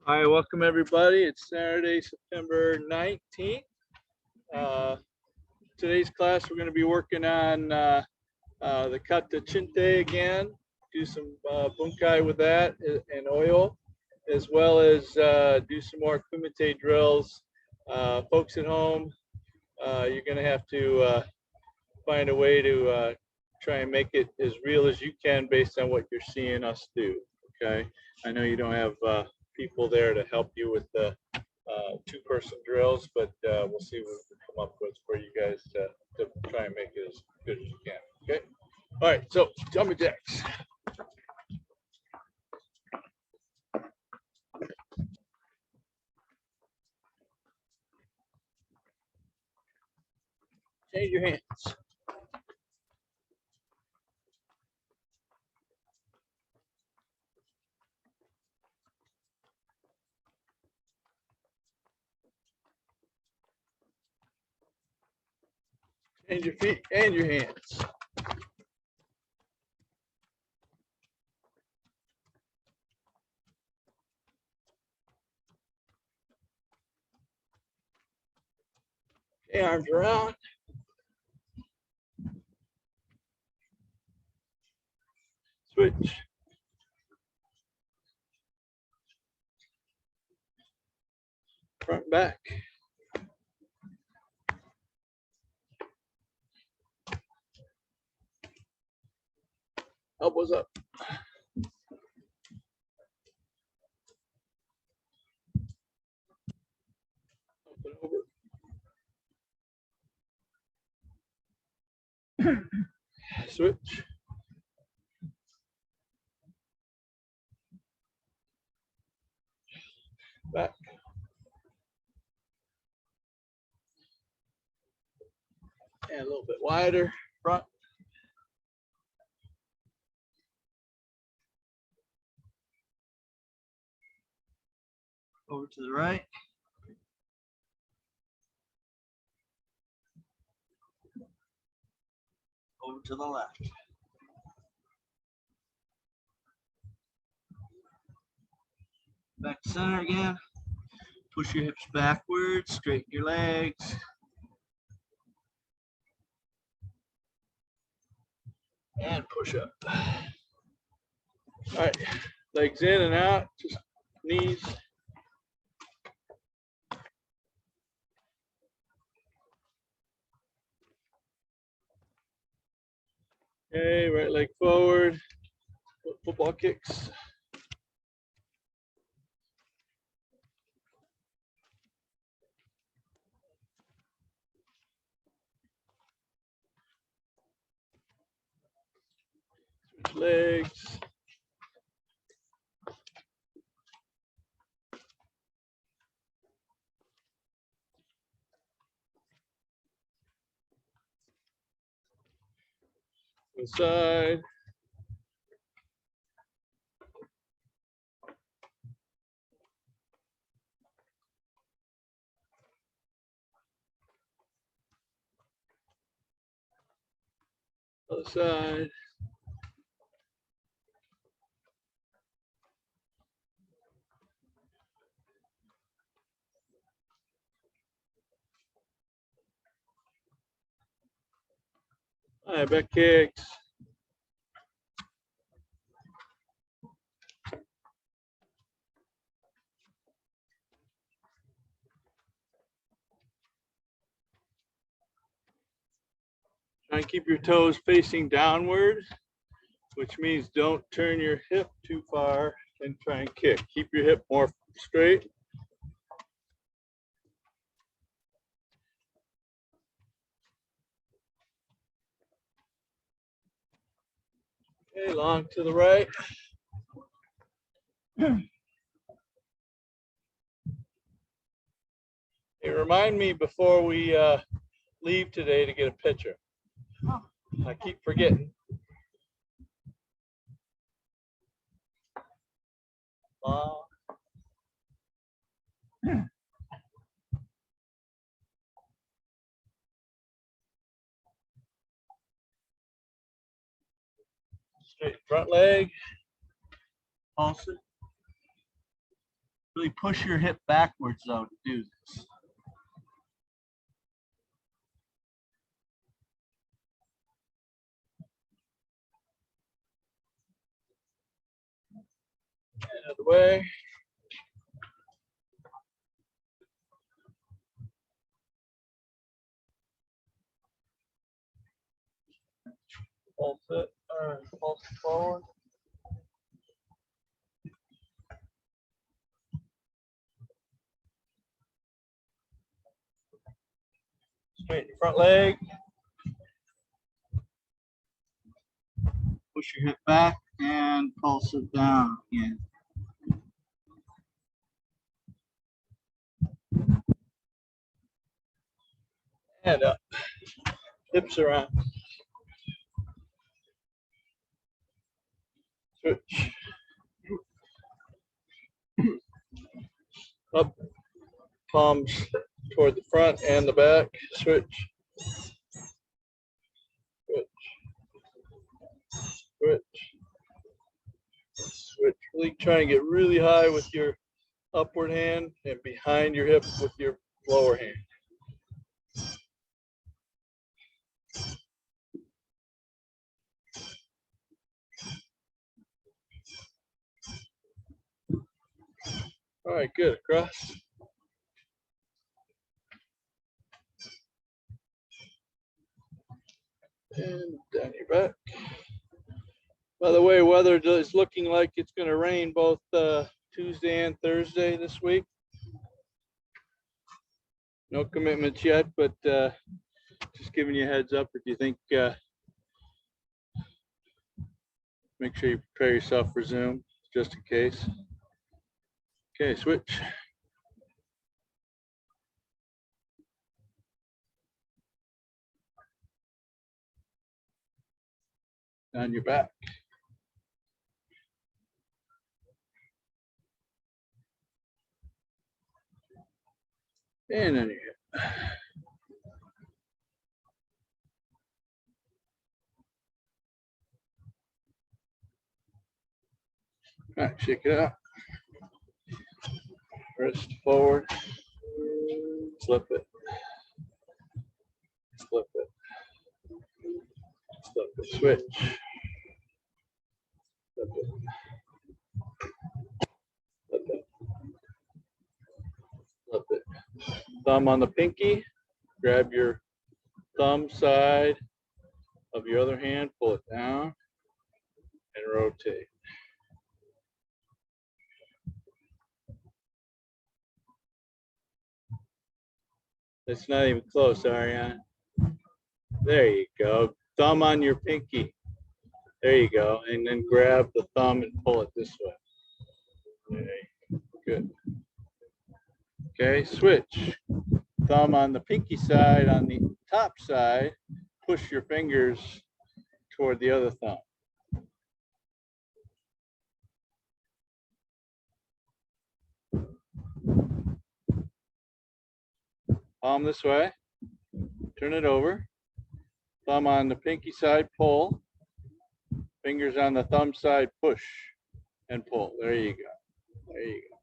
All right, welcome everybody. It's Saturday, September 19th. Today's class, we're going to be working on the Kata Chinte again, do some Bunkai with that and oil, as well as do some more Kumite drills. Folks at home, you're going to have to find a way to try and make it as real as you can based on what you're seeing us do, okay? I know you don't have people there to help you with the two-person drills, but we'll see what we can come up with for you guys to try and make it as good as you can, okay? All right, so jumping jacks. Change your hands. Change your feet and your hands. Okay, arms around. Switch. Front and back. Elbows up. Open over. Switch. Back. And a little bit wider. Front. Over to the right. Over to the left. Back to center again. Push your hips backwards, straighten your legs. And push up. All right, legs in and out, just knees. Okay, right leg forward, football kicks. Switch legs. Inside. Other side. All right, back kicks. Try and keep your toes facing downward, which means don't turn your hip too far and try and kick. Keep your hip more straight. Okay, long to the right. Hey, remind me before we leave today to get a picture. I keep forgetting. Straight front leg. Pulse it. Really push your hip backwards though to do this. Out of the way. Pulse it, pulse it forward. Straighten your front leg. Push your hip back and pulse it down again. And up. Hips around. Switch. Up. Palms toward the front and the back. Switch. Switch. Switch. Switch. Really try and get really high with your upward hand and behind your hip with your lower hand. All right, good. Across. And down your back. By the way, weather is looking like it's going to rain both Tuesday and Thursday this week. No commitments yet, but just giving you a heads up if you think, make sure you prepare yourself for Zoom just in case. Okay, switch. On your back. And on your hip. All right, shake it out. Wrist forward. Flip it. Flip it. Flip it. Switch. Flip it. Flip it. Flip it. Thumb on the pinky. Grab your thumb side of your other hand, pull it down, and rotate. It's not even close, Ariane. There you go. Thumb on your pinky. There you go. And then grab the thumb and pull it this way. Okay. Good. Okay, switch. Thumb on the pinky side, on the top side, push your fingers toward the other thumb. Palm this way, turn it over. Thumb on the pinky side, pull. Fingers on the thumb side, push and pull. There you go. There you go.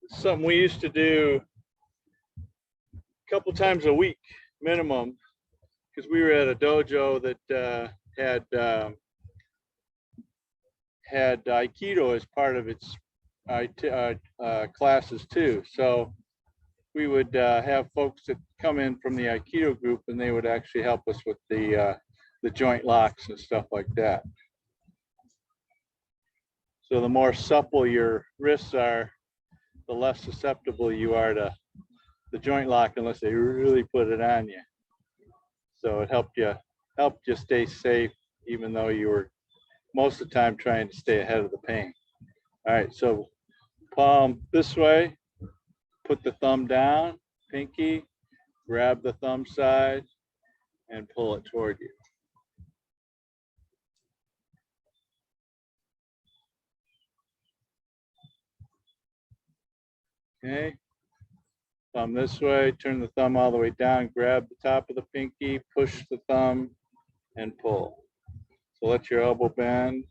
Something we used to do a couple times a week minimum, because we were at a dojo that had Aikido as part of its classes too. So we would have folks that come in from the Aikido group, and they would actually help us with the joint locks and stuff like that. So the more supple your wrists are, the less susceptible you are to the joint lock unless they really put it on you. So it helped you stay safe, even though you were most of the time trying to stay ahead of the pain. All right, so palm this way, put the thumb down, pinky, grab the thumb side and pull it toward you. Okay, thumb this way, turn the thumb all the way down, grab the top of the pinky, push the thumb and pull. So let your elbow bend.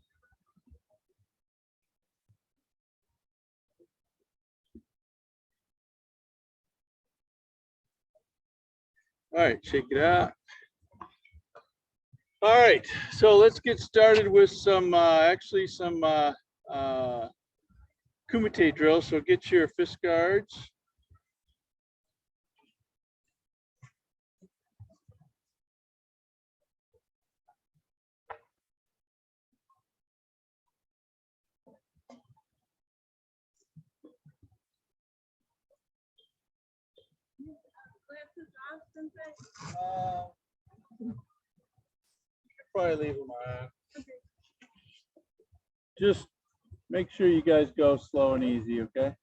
All right, shake it out. All right, so let's get started with some, actually some Kumite drills. So get your fist guards. Probably leave them on. Just make sure you guys go slow and easy, okay?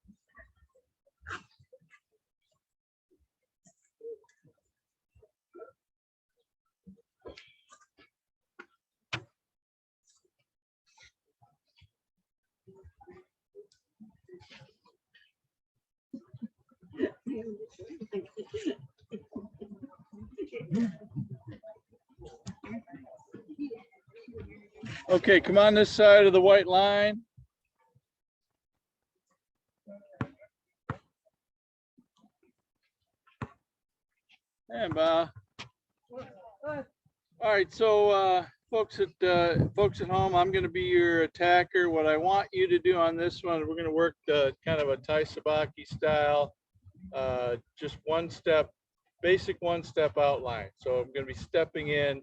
Okay, come on this side of the white line. And all right, so folks at home, I'm going to be your attacker. What I want you to do on this one, we're going to work kind of a Tai Sabaki style, just one step, basic one step outline. So I'm going to be stepping in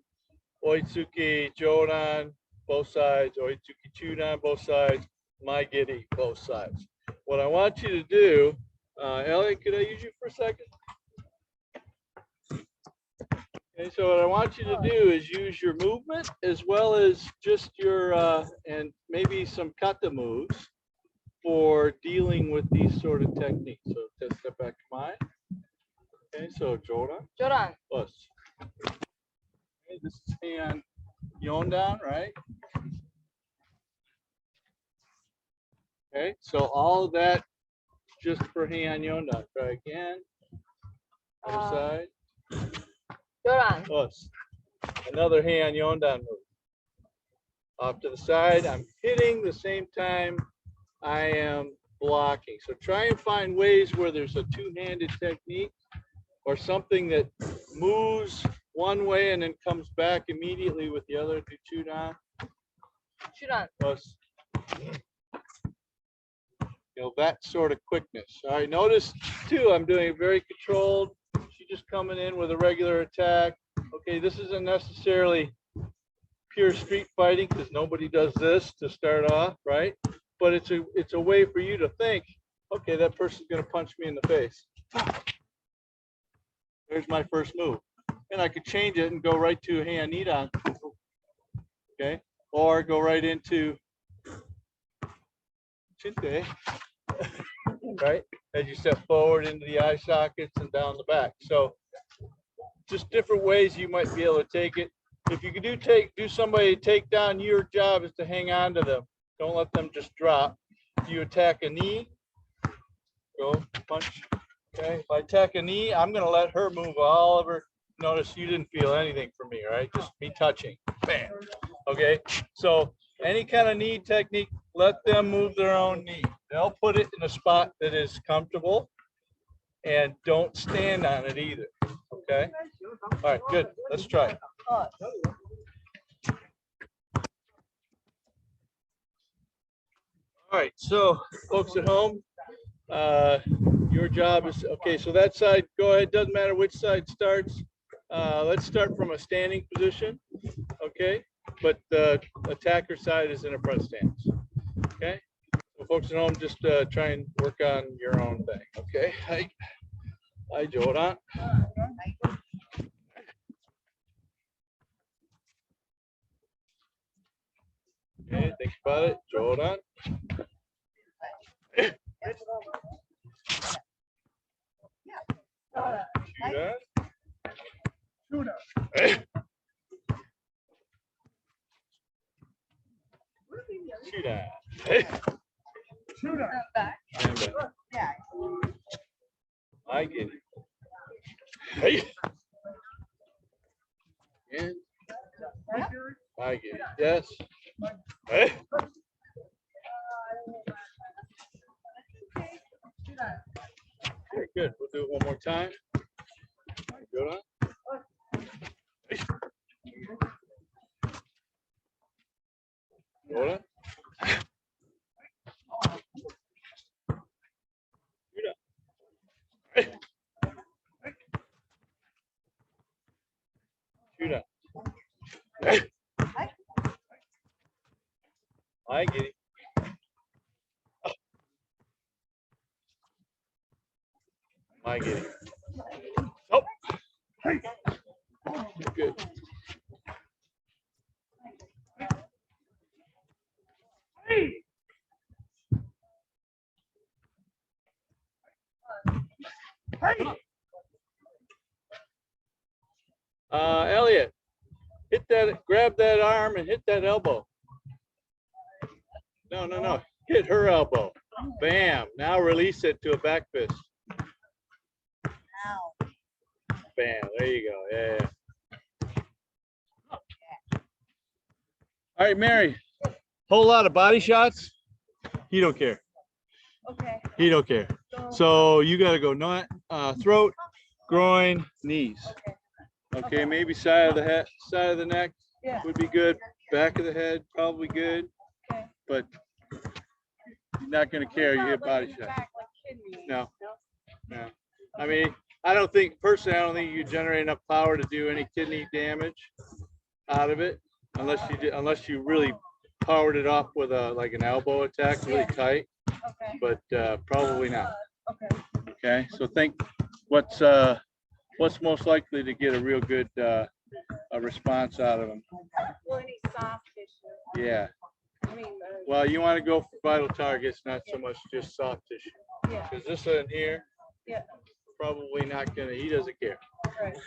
Oitsuki Jodan, both sides, Oitsuki Chudan, both sides, Maigiri, both sides. What I want you to do, Elliot, could I use you for a second? Okay, so what I want you to do is use your movement as well as just your, and maybe some kata moves for dealing with these sort of techniques. So just step back to mine. Okay, so Jodan. Jodan. Plus. Okay, this is hand Yondan, right? Okay, so all of that just for hand Yondan. Try again. Other side. Jodan. Plus. Another hand Yondan move. Off to the side. I'm hitting the same time I am blocking. So try and find ways where there's a two-handed technique or something that moves one way and then comes back immediately with the other to Chudan. Chudan. Plus, that sort of quickness. All right, notice too, I'm doing it very controlled. She's just coming in with a regular attack. Okay, this isn't necessarily pure street fighting because nobody does this to start off, right? But it's a way for you to think, okay, that person's going to punch me in the face. There's my first move. And I could change it and go right to hand Nidan. Okay, or go right into Chinte, right? As you step forward into the eye sockets and down the back. So just different ways you might be able to take it. If you could do somebody take down, your job is to hang on to them. Don't let them just drop. If you attack a knee, go punch. Okay, if I attack a knee, I'm going to let her move all of her. Notice you didn't feel anything from me, right? Just me touching. Bam. Okay, so any kind of knee technique, let them move their own knee. They'll put it in a spot that is comfortable and don't stand on it either. Okay, all right, good. Let's try it. All right, so folks at home, your job is, okay, so that side, go ahead, doesn't matter which side starts. Let's start from a standing position, okay? But the attacker side is in a front stance, okay? So folks at home, just try and work on your own thing, okay? Hi, Jodan. Okay, think about it, Jodan. Chudan. Chudan. I get it. Hey. And I get it. Yes. Hey. Very good. We'll do it one more time. Good on. Hold on. Shoot up. I get it. I get it. Oh. Good. Elliot, hit that, grab that arm and hit that elbow. No, no, no. Hit her elbow. Bam. Now release it to a back fist. Bam. There you go. Yeah. All right, Mary. Whole lot of body shots. He don't care. Okay. He don't care. So you got to go not throat, groin, knees. Okay, maybe side of the head, side of the neck would be good. Back of the head probably good. Okay. But you're not going to care. You hit body shots. No. No. I mean, I don't think you generate enough power to do any kidney damage out of it, unless you really powered it off with like an elbow attack, really tight. Okay. But probably not. Okay. Okay. So think what's most likely to get a real good a response out of them. Well, any soft tissue. Yeah. I mean, Well, you want to go for vital targets, not so much just soft tissue. yeah. Because this in here, Yeah. probably not gonna. He doesn't care. Right.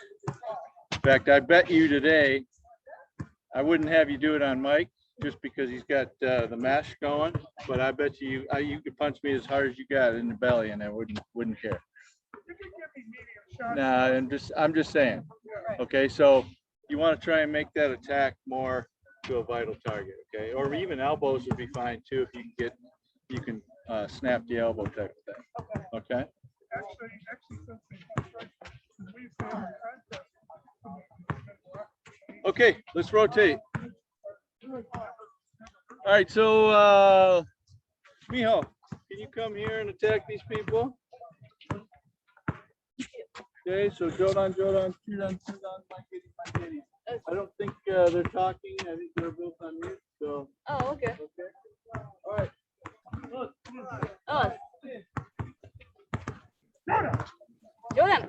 In fact, I bet you today, I wouldn't have you do it on Mike just because he's got the mesh going. But I bet you could punch me as hard as you got in the belly, and I wouldn't care. Nah, I'm just saying. Okay, so you want to try and make that attack more to a vital target. Okay, or even elbows would be fine too if you can snap the elbow type of thing. Okay. Okay, let's rotate. All right, so Miho, can you come here and attack these people? Okay, so Jodan, Chudan, Makiri. I don't think they're talking. I think they're both on mute. So. Oh, okay. Okay. All right. Oh. Jordan.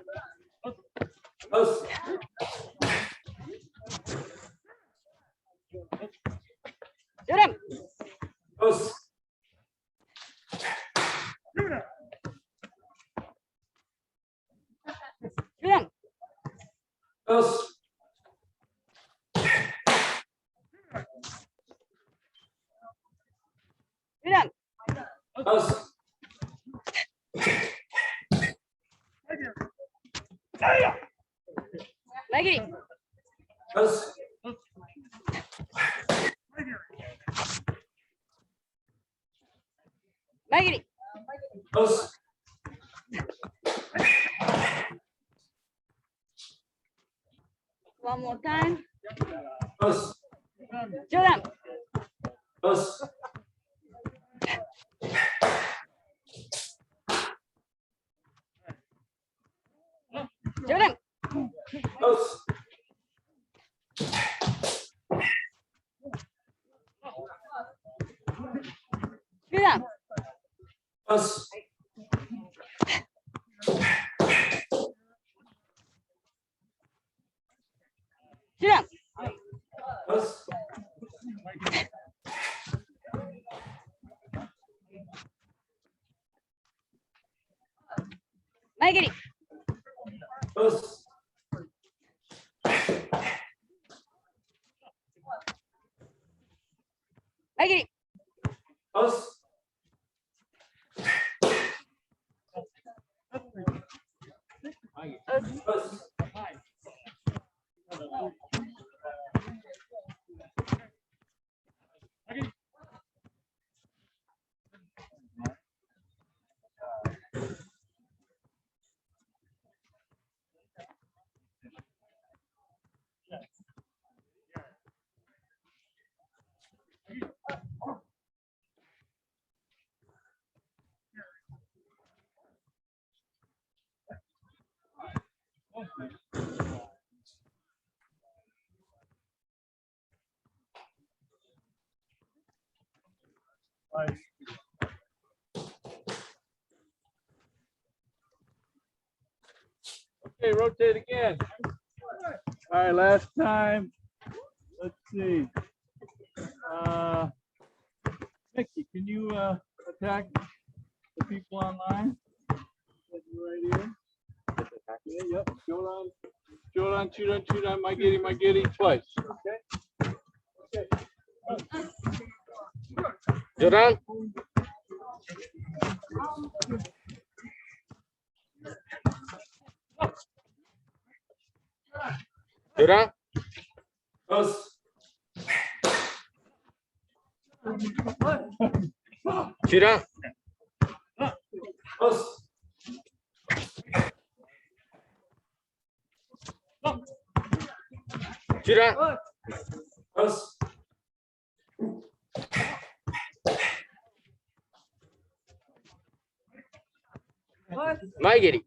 Jordan. Jordan. Jordan. Maggie. Maggie. One more time. Jordan. Jordan. Jordan. Jordan. Maggie. Maggie. Okay, rotate again. All right, last time. Let's see. Mickey, can you attack the people online? Right here. Yeah, yep. Shodan, Chudan, my giddy, twice. Okay. Okay. Jodan. Jodan. Jodan. Jodan. My giddy.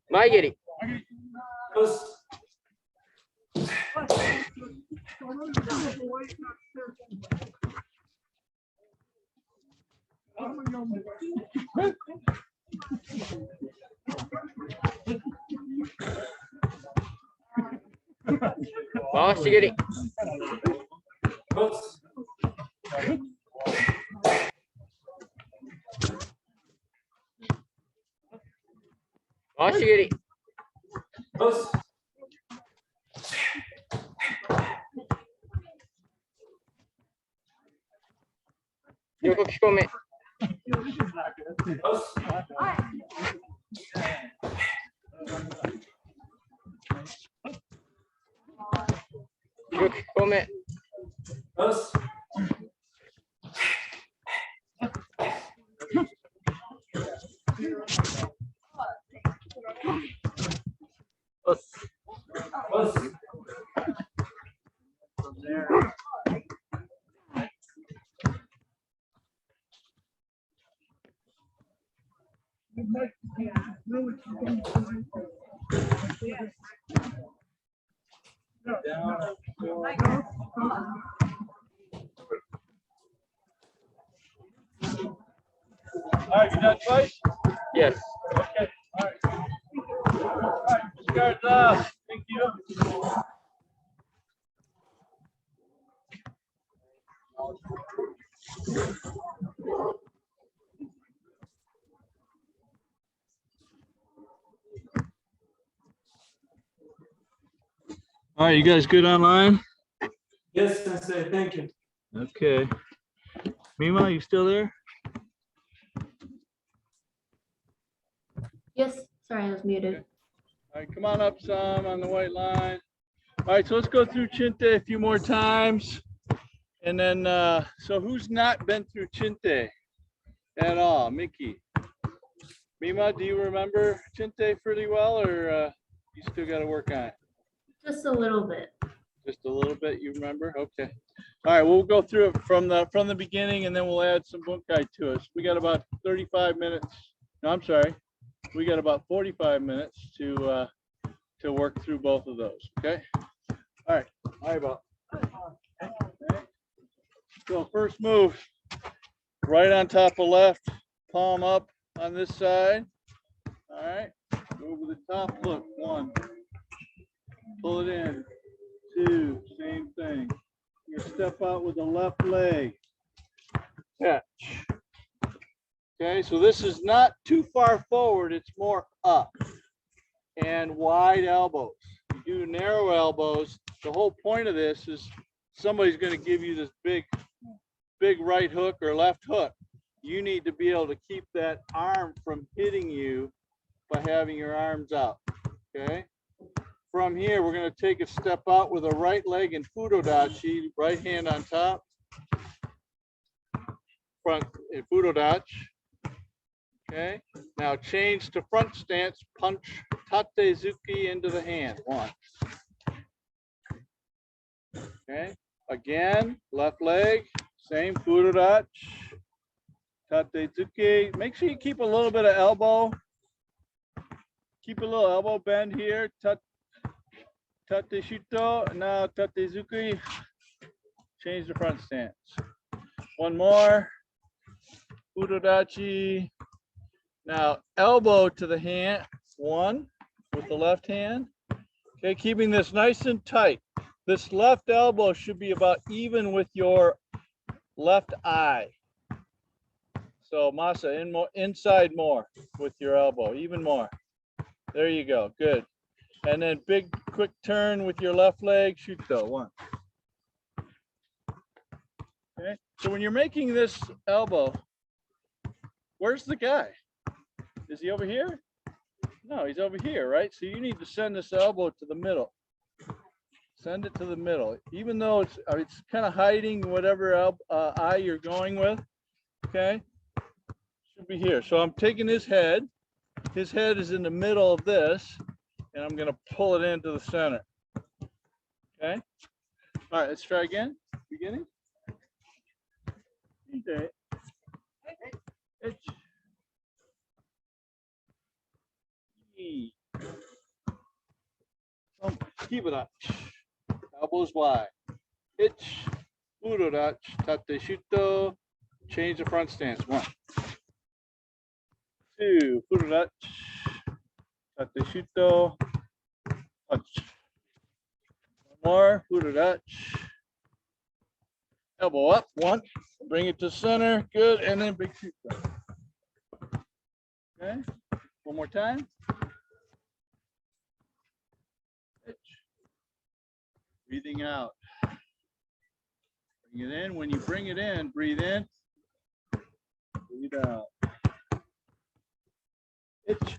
My giddy. Boss giddy. Boss giddy. Yoko kikome. Yoko kikome. All right, you done twice? Yes. Okay. All right. All right, guards off. Thank you. All right, you guys good online? Yes, Sensei, thank you. Okay. Mima, you still there? Yes, sorry, I was muted. Okay. All right, come on up some on the white line. All right, so let's go through Chinte a few more times. And then, so who's not been through Chinte at all? Mickey. Mima, do you remember Chinte pretty well, or you still got to work on it? Just a little bit. Just a little bit, you remember? Okay. All right, we'll go through it from the beginning, and then we'll add some bunkai to us. We got about 35 minutes. No, I'm sorry. We got about 45 minutes to work through both of those. Okay. All right. All right, Bob. Okay. So first move, right on top of left, palm up on this side. All right. Over the top. Look, 1. Pull it in. 2. Same thing. You step out with the left leg. Catch. Okay, so this is not too far forward. It's more up and wide elbows. You do narrow elbows. The whole point of this is somebody's going to give you this big right hook or left hook. You need to be able to keep that arm from hitting you by having your arms out. Okay. From here, we're going to take a step out with a right leg in Fudodachi, right hand on top. Front in Fudodachi. Okay. Now change to front stance, punch Tatezuki into the hand. 1. Okay. Again, left leg, Same furudachi, tatezuki. Make sure you keep a little bit of elbow. Keep a little elbow bend here. Tate shito. Now tatezuki. Change the front stance. One more. Furudachi. Now elbow to the hand. One with the left hand. Okay, keeping this nice and tight. This left elbow should be about even with your left eye. So Masa, inside more with your elbow, even more. There you go, good. And then big quick turn with your left leg, shoot though, one. Okay, so when you're making this elbow, where's the guy? Is he over here? No, he's over here, right? So you need to send this elbow to the middle. Send it to the middle, even though it's kind of hiding whatever eye you're going with. Okay, should be here. So I'm taking his head. His head is in the middle of this, and I'm going to pull it into the center. Okay. All right, let's try again. Beginning. Okay. Keep it up. Elbows wide. Itch. Furudachi. Tate shito. Change the front stance. One. Two. Furudachi. Tate shito. Touch. One more. Furudachi. Elbow up. One. Bring it to center. Good. And then big shito. Okay. One more time. Breathing out. Bring it in. When you bring it in, breathe in. Breathe out. Itch.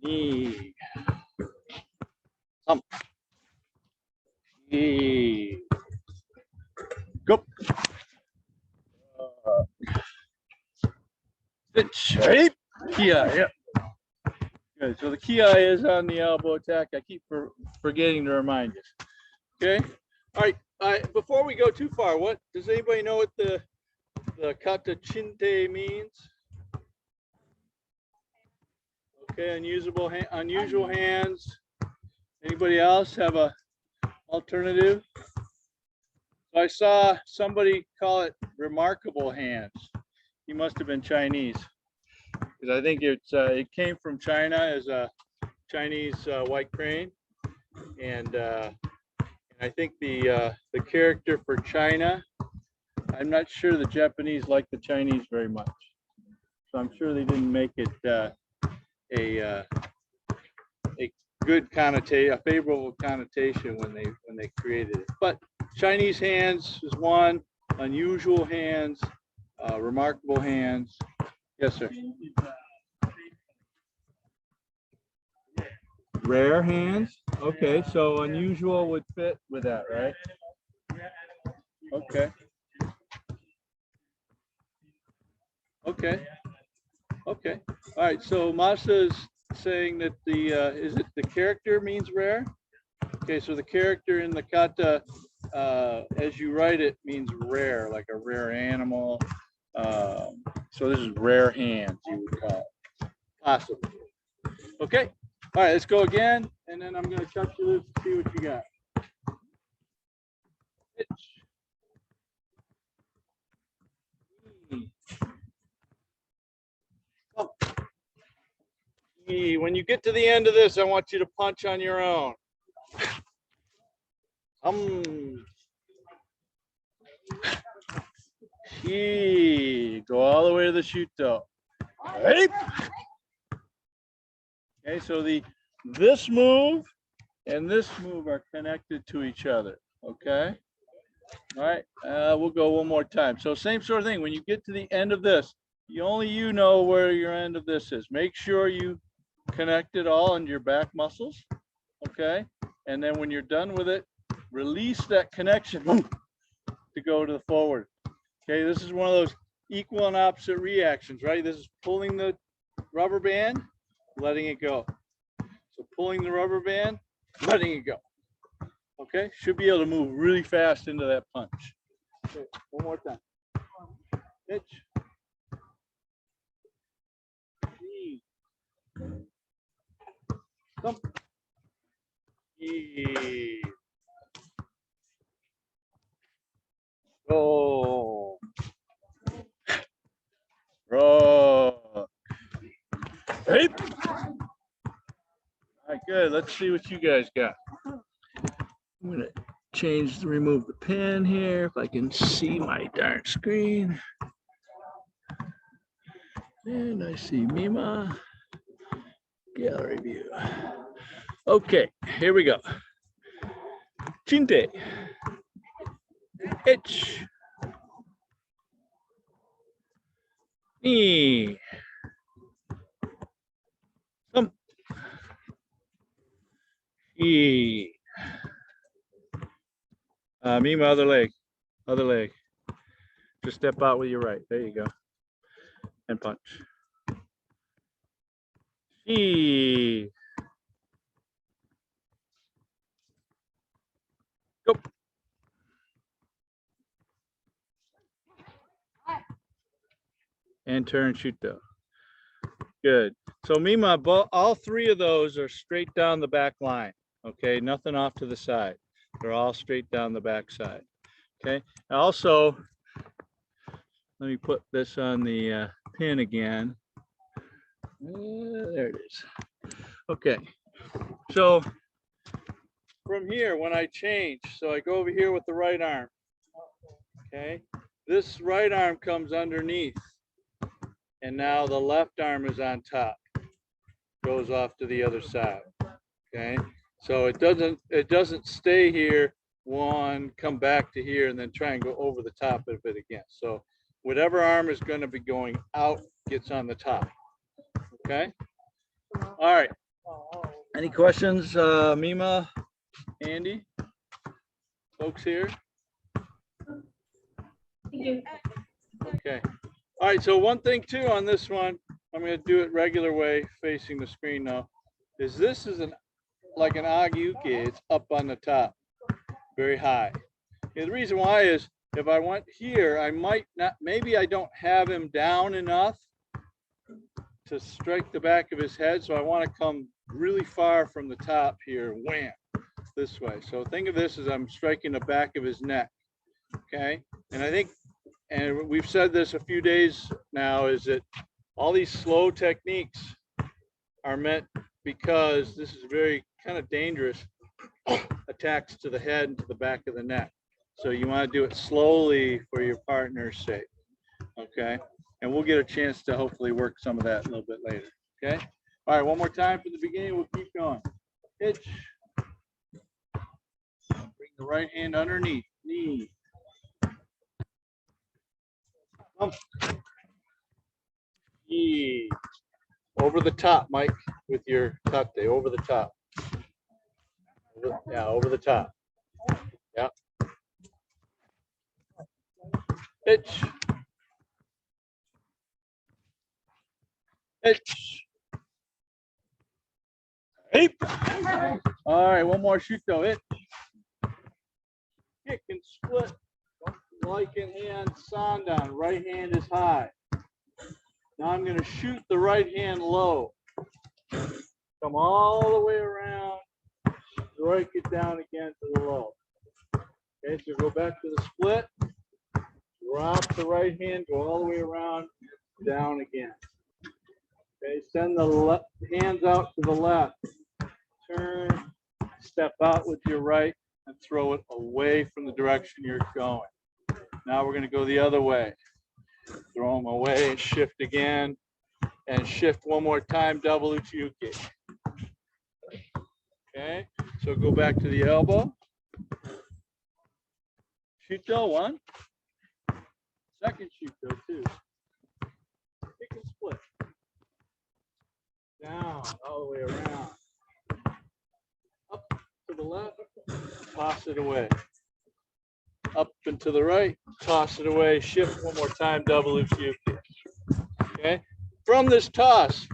Knee. Thump. Knee. Go. Itch. Right? Yeah. Good. So the key eye is on the elbow attack. I keep forgetting to remind you. Okay. All right. Before we go too far, what does anybody know what the kata chinte means? Okay. Unusual hands. Anybody else have a alternative? So I saw somebody call it remarkable hands. He must have been Chinese. I think it came from China as a Chinese white crane, and I think the character for China, I'm not sure the Japanese like the Chinese very much, so I'm sure they didn't make it a good connotation, a favorable connotation when they created it. But Chinese hands is one, unusual hands, remarkable hands. Yes, sir. Rare hands. Okay, so unusual would fit with that, right? Okay. Okay. Okay. All right. So Masa is saying that is it the character means rare? Okay. So the character in the kata, as you write it, means rare, like a rare animal. So this is rare hands, you would call it, possibly. Okay. All right, let's go again, and then I'm going to touch you loose to see what you got. When you get to the end of this, I want you to punch on your own. Go all the way to the shuto. Right. Okay, so this move and this move are connected to each other. Okay. All right. We'll go one more time. So same sort of thing. When you get to the end of this, only you know where your end of this is. Make sure you connect it all in your back muscles. Okay. And then when you're done with it, release that connection to go to the forward. Okay. This is one of those equal and opposite reactions, right? This is pulling the rubber band, letting it go. So pulling the rubber band, letting it go. Okay. Should be able to move really fast into that punch. Okay, one more time. Hitch. Knee. Come. Knee. Roll. Roll. Hey. All right, good. Let's see what you guys got. I'm gonna remove the pen here if I can see my darn screen. And I see Mima. Gallery view. Okay, here we go. Chinte. Hitch. Knee. Come. E. Mima, other leg. Other leg. Just step out with your right. There you go. And punch. E. Go. And turn, shoot though. Good. So Mima, all three of those are straight down the back line. Okay, nothing off to the side. They're all straight down the back side. Okay. Also, let me put this on the pin again. There it is. Okay. So from here, when I change, so I go over here with the right arm. Okay. This right arm comes underneath. And now the left arm is on top. Goes off to the other side. Okay. So it doesn't stay here, one, come back to here, and then try and go over the top of it again. So whatever arm is going to be going out gets on the top. Okay. All right. Any questions, Mima, Andy, folks here? Okay. All right. So one thing too on this one, I'm going to do it regular way, facing the screen now. Is this is like an agyuke, it's up on the top, very high. And the reason why is if I went here, I might not, maybe I don't have him down enough to strike the back of his head. So I want to come really far from the top here, wham, this way. So think of this as I'm striking the back of his neck. Okay. And I think, and we've said this a few days now, is that all these slow techniques are meant because this is very kind of dangerous attacks to the head and to the back of the neck. So you want to do it slowly for your partner's sake. Okay. And we'll get a chance to hopefully work some of that a little bit later. Okay. All right. One more time from the beginning. We'll keep going. Hitch. Bring the right hand underneath. Knee. Knee. Over the top, Mike, with your tate, over the top. Yeah, over the top. Yeah. Hitch. Hitch. Hey. All right, one more shoot though. Hitch. Kick and split. Like in hand, sandan. Right hand is high. Now I'm going to shoot the right hand low. Come all the way around. Strike it down again to the low. Okay, so go back to the split. Drop the right hand, go all the way around, down again. Okay, send the hands out to the left. Turn, step out with your right, and throw it away from the direction you're going. Now we're going to go the other way. Throw them away and shift again. And shift one more time, double uchiuke. Okay, so go back to the elbow. Shuto, one. Second shuto, two. Kick and split. Down, all the way around. Up to the left, toss it away. Up and to the right, toss it away. Shift one more time, double uchiuke. Okay, from this toss,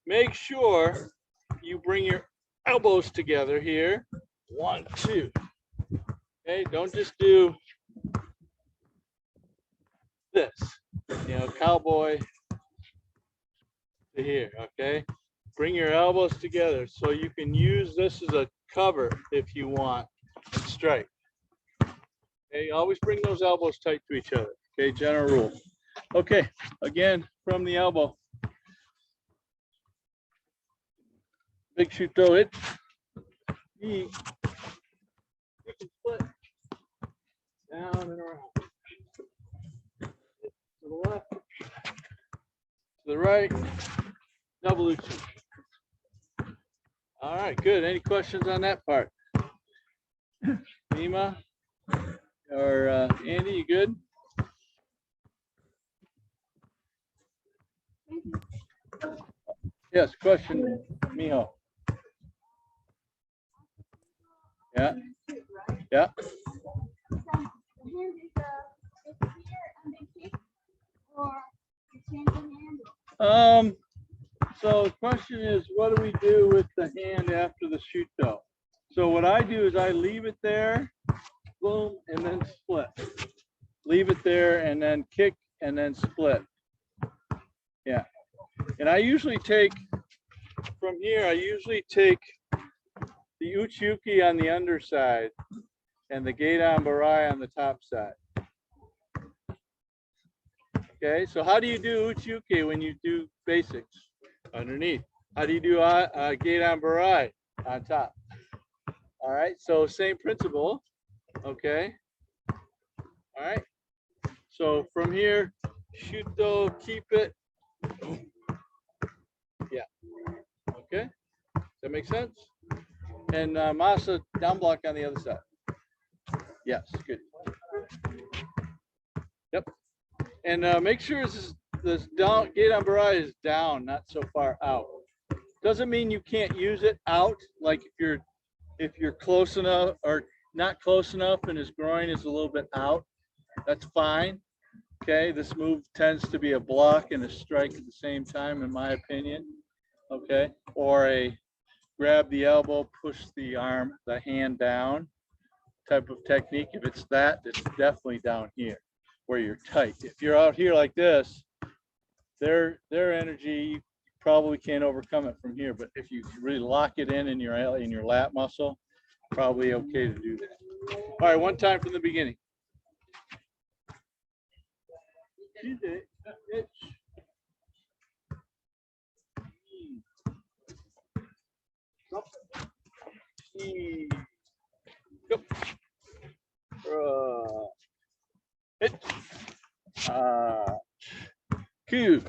make sure you bring your elbows together here. 1, 2. Okay, don't just do this, cowboy to here, okay? Bring your elbows together so you can use this as a cover if you want and strike. Okay, always bring those elbows tight to each other. Okay, general rule. Okay, again, from the elbow. Big shoot throw it. You can split down and around. To the left, to the right, double uchi. All right, good. Any questions on that part? Nima or Andy, you good? Yes, question, Miho. Yeah. Yeah. So the question is, what do we do with the hand after the shoot though? So what I do is I leave it there, boom, and then split. Leave it there and then kick and then split. Yeah. And I usually take, from here, I usually take the uchi-uki on the underside and the geidan barai on the top side. Okay, so how do you do uchi-uki when you do basics? Underneath. How do you do geidan barai? On top. All right, so same principle. Okay. All right. So from here, shoot though, keep it. Yeah. Okay. Does that make sense? And Masa down block on the other side. Yes, good. Yep. And make sure this down geidan barai is down, not so far out. Doesn't mean you can't use it out. Like if you're close enough or not close enough and his groin is a little bit out, that's fine. Okay, this move tends to be a block and a strike at the same time, in my opinion. Okay, or a grab the elbow, push the arm, the hand down type of technique. If it's that, it's definitely down here where you're tight. If you're out here like this, their energy, you probably can't overcome it from here. But if you really lock it in your lat muscle, probably okay to do that. All right, one time from the beginning. Cube.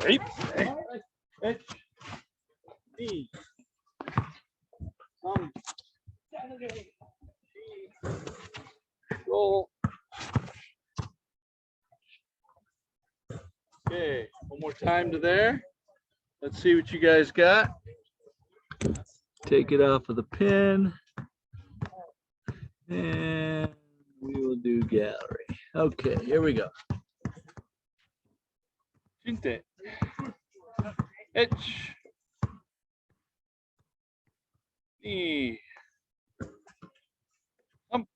Roll. Okay, one more time to there. Let's see what you guys got. Take it off of the pin. And we will do gallery. Okay, here we go. Chinte. Itch. Knee. Hump.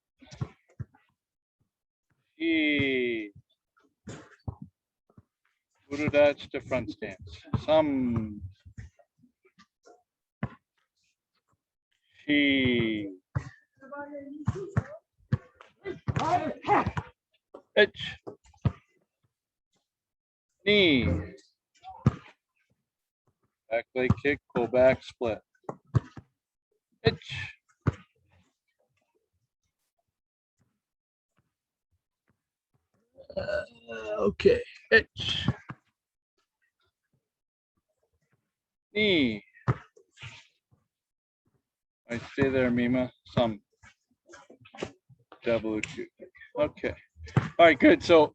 E. Urudachi to front stance. Some. She. Itch. Knee. Back leg kick, pull back, split. Itch. Okay. Itch. Knee. I stay there, Mima. Some. Double uchi. Okay. All right, good. So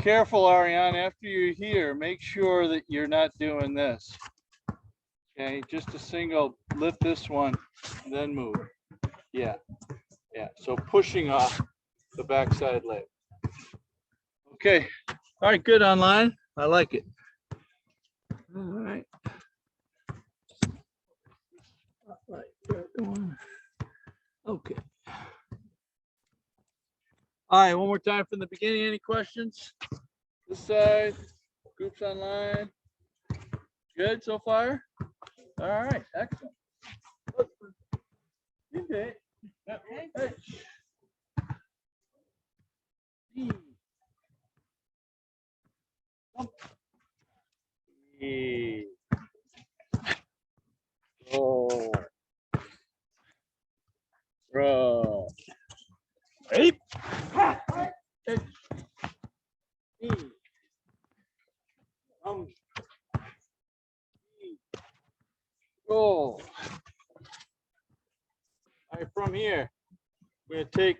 careful, Ariane, after you're here, make sure that you're not doing this. Okay, just a single, lift this one, then move. Yeah, yeah. So pushing off the backside leg. Okay. All right, good online. I like it. All right. Okay. All right, one more time from the beginning. Any questions? This side, groups online. Good so far? All right, excellent. Okay. Hey. Oh. Bro. Hey. Go. All right, from here, we're gonna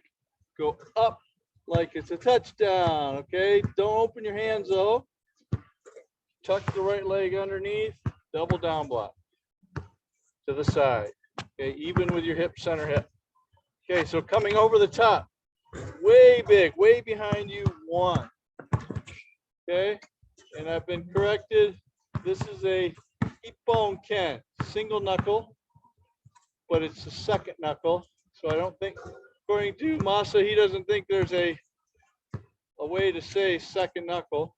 go up like it's a touchdown, okay? Don't open your hands though. Tuck the right leg underneath, double down block to the side, okay? Even with your hip, center hip. Okay, so coming over the top, way big, way behind you, 1. Okay, and I've been corrected. This is a Ippon Ken, single knuckle, but it's the second knuckle. So I don't think, according to Masa, he doesn't think there's a way to say second knuckle.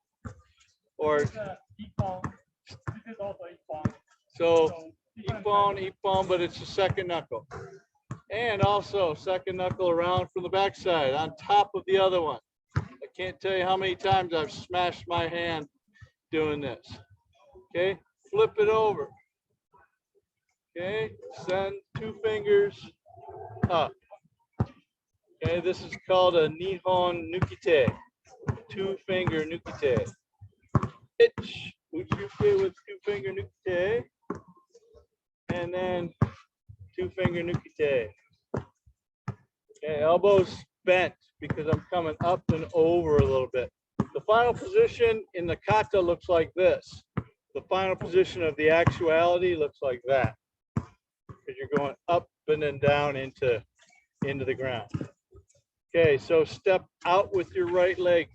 Or so Ippon, but it's the second knuckle. And also second knuckle around from the backside on top of the other one. I can't tell you how many times I've smashed my hand doing this. Okay, flip it over. Okay, send 2 fingers up. Okay, this is called a Nihon Nukite, 2-finger Nukite. Itch, Uchuke with 2-finger Nukite, and then 2-finger Nukite. Okay, elbows bent because I'm coming up and over a little bit. The final position in the kata looks like this. The final position of the actuality looks like that. Because you're going up and then down into the ground. Okay, so step out with your right leg,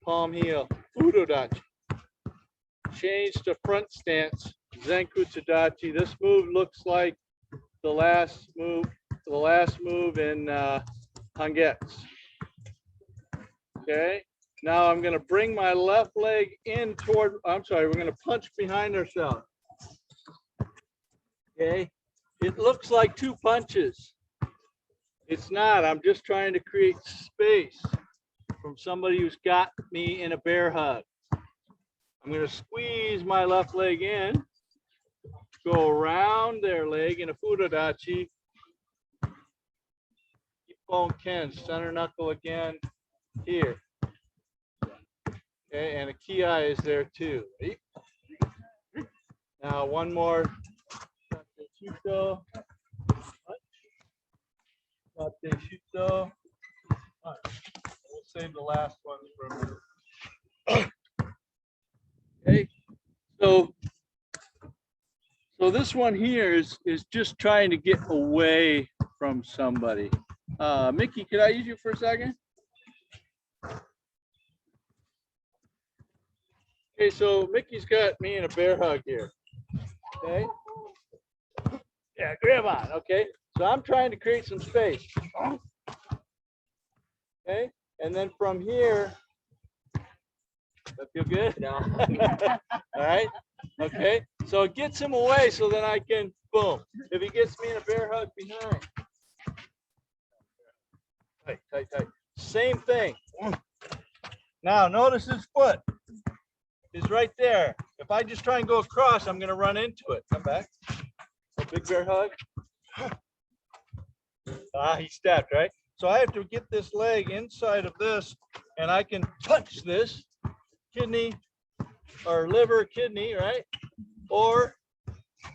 palm heel, Udodachi. Change to front stance, Zenkutsudachi. This move looks like the last move in Hangetsu. Okay, now I'm going to bring my left leg in toward, I'm sorry, we're going to punch behind ourselves. Okay, it looks like 2 punches. It's not. I'm just trying to create space from somebody who's got me in a bear hug. I'm going to squeeze my left leg in, go around their leg in a Fudodachi. Ippon Ken, center knuckle again here. Okay, and a Ki is there too. Now one more. Shuto. Shuto. We'll save the last one for. Okay, so this one here is just trying to get away from somebody. Mickey, could I use you for a second? Okay, so Mickey's got me in a bear hug here. Okay. Yeah, grab on. Okay, so I'm trying to create some space. Okay, and then from here, that feel good? No. All right. Okay, so it gets him away so then I can, boom. If he gets me in a bear hug behind. Tight, tight, tight. Same thing. Now notice his foot is right there. If I just try and go across, I'm going to run into it. Come back. A big bear hug. Ah, he stepped, right? So I have to get this leg inside of this, and I can touch this kidney or liver, kidney, right? Or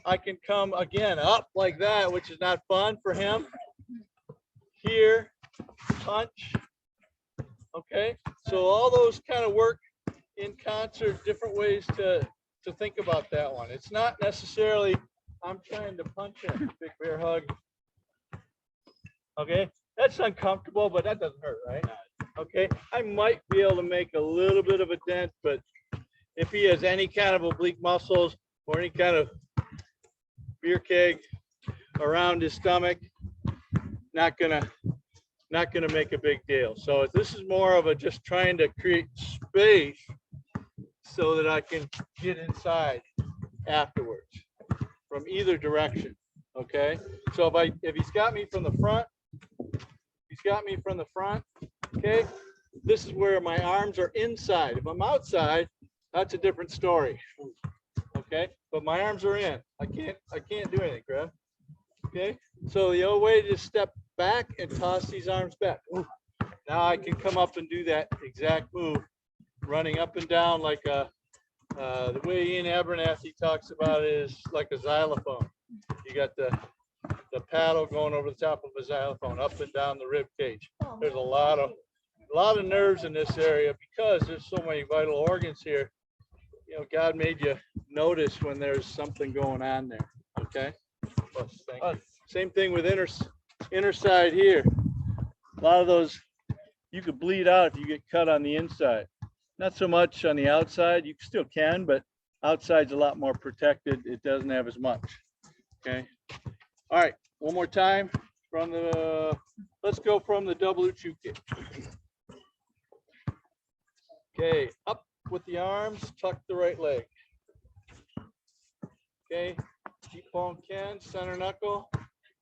I can come again up like that, which is not fun for him. Here, punch. Okay, so all those kind of work in concert, different ways to think about that one. It's not necessarily I'm trying to punch him, big bear hug. Okay, that's uncomfortable, but that doesn't hurt, right? Okay, I might be able to make a little bit of a dent, but if he has any kind of oblique muscles or any kind of beer keg around his stomach, not gonna not going to make a big deal. So this is more of a just trying to create space so that I can get inside afterwards from either direction. Okay. So if he's got me from the front, okay, this is where my arms are inside. If I'm outside, that's a different story. Okay, but my arms are in. I can't do anything, Greg. Okay, so the other way to just step back and toss these arms back. Ooh. Now I can come up and do that exact move, running up and down like the way Ian Abernathy talks about it is like a xylophone. You got the paddle going over the top of a xylophone, up and down the rib cage. There's a lot of nerves in this area because there's so many vital organs here. You know, God made you notice when there's something going on there. Okay. Plus, thank you. Same thing with inner side here. A lot of those you could bleed out if you get cut on the inside. Not so much on the outside. You still can, but outside's a lot more protected. It doesn't have as much. Okay. All right. One more time from let's go from the double uchuke. Okay. Up with the arms, tuck the right leg. Okay. Ippon ken, center knuckle,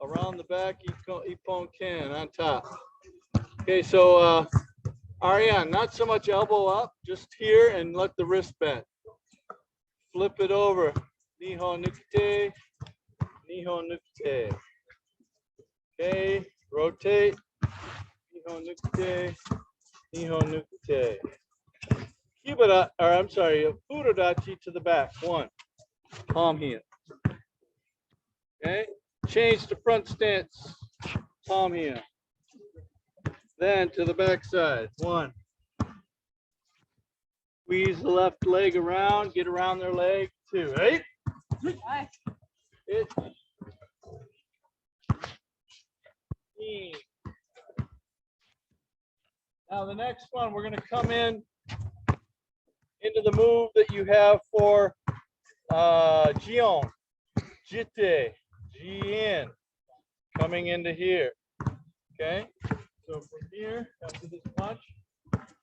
around the back, Ippon ken on top. Okay, so Ariane, not so much elbow up, just here and let the wrist bend. Flip it over. Nihon nukite, Nihon nukite. Okay, rotate. Nihon nukite, Nihon nukite. Kibara, or I'm sorry, Furodachi to the back. One. Palm heel. Okay, change to front stance. Palm heel. Then to the back side. One. Squeeze the left leg around, get around their leg. Two. Right? It. Now the next one, we're going to come into the move that you have for Jion, Jite, Jin, coming into here. Okay, so from here after this punch,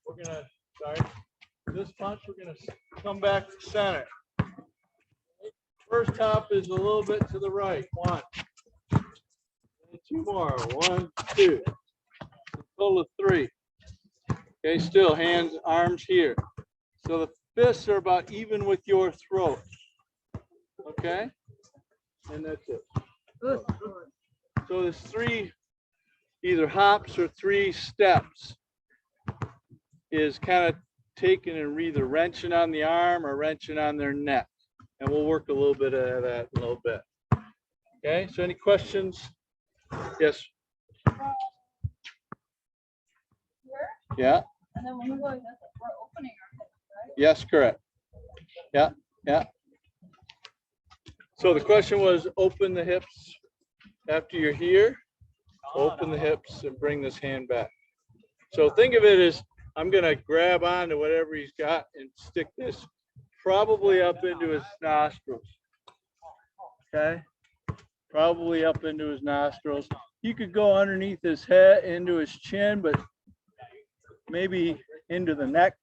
we're gonna we're gonna come back to center. First hop is a little bit to the right. One, and two more. One, two. Total of three. Okay, still hands, arms here. So the fists are about even with your throat. Okay, and that's it. So there's three, either hops or three steps. Is kind of taking and either wrenching on the arm or wrenching on their neck, and we'll work a little bit of that in a little bit. Okay. So any questions? Yes. Yeah. And then when we're going, we're opening our hips, right? Yes, correct. Yeah, yeah. So the question was, open the hips after you're here, open the hips and bring this hand back. So think of it as I'm going to grab onto whatever he's got and stick this probably up into his nostrils. Okay. Probably up into his nostrils. You could go underneath his head, into his chin, but maybe into the neck